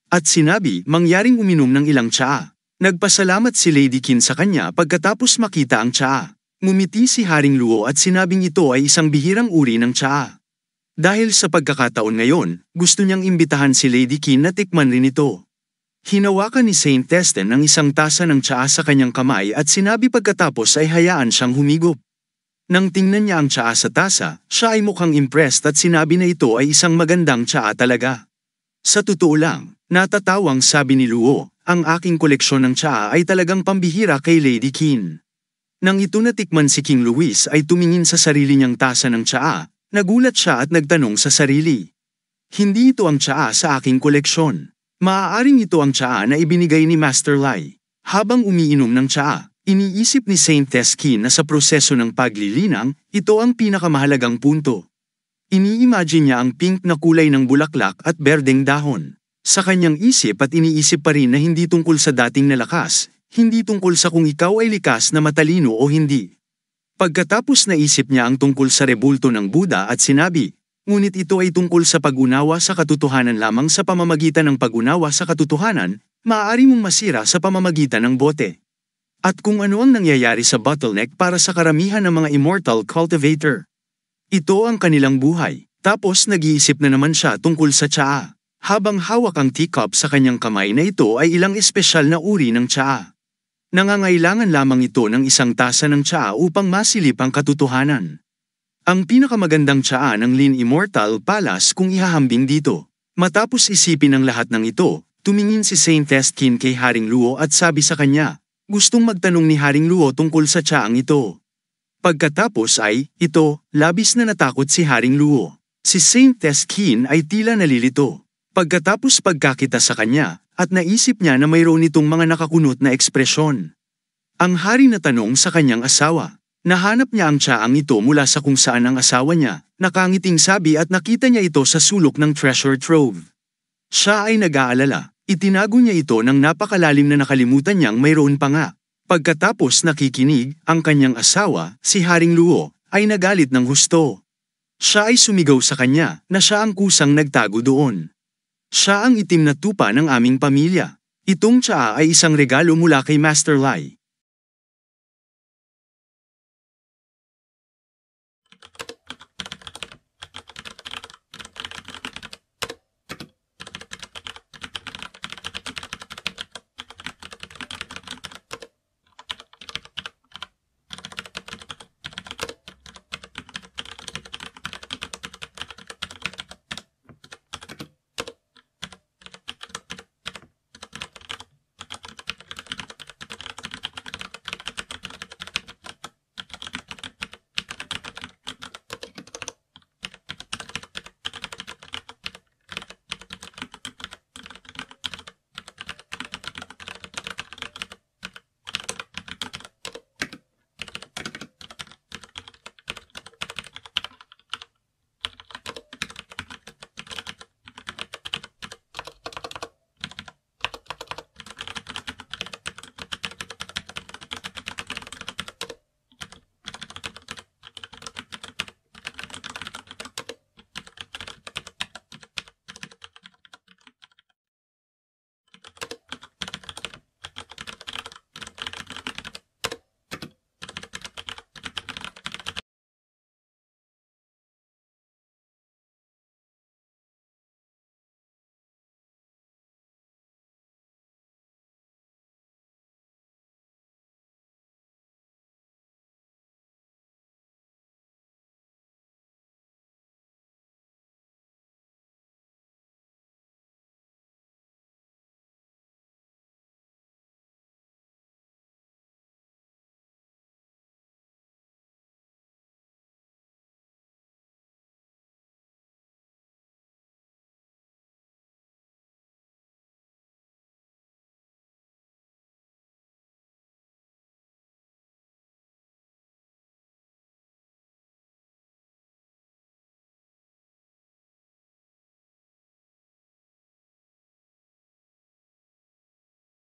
A: At sinabi, mangyaring uminom ng ilang tsaa. Nagpasalamat si Lady Qin sa kanya pagkatapos makita ang tsaa. Ngumiti si Haring Luo at sinabing ito ay isang bihirang uri ng tsaa. Dahil sa pagkakataon ngayon, gusto niyang imbitahan si Lady Qin na tikman rin ito. Hinawakan ni Saint Testen ang isang tasa ng tsaa sa kanyang kamay at sinabi pagkatapos ay hayaan siyang humigop. Nang tingnan niya ang tsaa sa tasa, siya ay mukhang impressed at sinabi na ito ay isang magandang tsaa talaga. Sa totoo lang, natatawang sabi ni Luo, ang aking koleksyon ng tsaa ay talagang pambihira kay Lady Qin. Nang ito natikman si King Luis ay tumingin sa sarili niyang tasa ng tsaa, nagulat siya at nagtanong sa sarili. Hindi ito ang tsaa sa aking koleksyon. Maaaring ito ang tsaa na ibinigay ni Master Lai. Habang umiinom ng tsaa, iniisip ni Saint Teskin na sa proseso ng paglilinang, ito ang pinakamahalagang punto. Ini-imagine niya ang pink na kulay ng bulaklak at berdeng dahon. Sa kanyang isip at iniisip pa rin na hindi tungkol sa dating na lakas, hindi tungkol sa kung ikaw ay likas na matalino o hindi. Pagkatapos naisip niya ang tungkol sa rebulto ng Buddha at sinabi, ngunit ito ay tungkol sa pag-unawa sa katotohanan lamang sa pamamagitan ng pag-unawa sa katotohanan, maaari mong masira sa pamamagitan ng bote. At kung ano ang nangyayari sa bottleneck para sa karamihan ng mga immortal cultivator. Ito ang kanilang buhay, tapos nag-iisip na naman siya tungkol sa tsaa. Habang hawak ang teacup sa kanyang kamay na ito ay ilang espesyal na uri ng tsaa. Nangangailangan lamang ito ng isang tasa ng tsaa upang masilip ang katotohanan. Ang pinakamagandang tsaa ng Lin Immortal Palace kung ihahambing dito. Matapos isipin ang lahat ng ito, tumingin si Saint Teskin kay Haring Luo at sabi sa kanya, gustong magtanong ni Haring Luo tungkol sa tsaang ito. Pagkatapos ay, ito, labis na natakot si Haring Luo. Si Saint Teskin ay tila nalilito. Pagkatapos pagkakita sa kanya, at naisip niya na mayroon itong mga nakakunot na ekspresyon. Ang hari na tanong sa kanyang asawa. Nahanap niya ang tsaang ito mula sa kung saan ang asawa niya, nakangiting sabi at nakita niya ito sa sulok ng treasure trove. Siya ay nag-aalala, itinago niya ito ng napakalalim na nakalimutan niyang mayroon pa nga. Pagkatapos nakikinig, ang kanyang asawa, si Haring Luo, ay nagalit ng husto. Siya ay sumigaw sa kanya na siya ang kusang nagtago doon. Siya ang itim na tupa ng aming pamilya. Itong tsaa ay isang regalo mula kay Master Lai.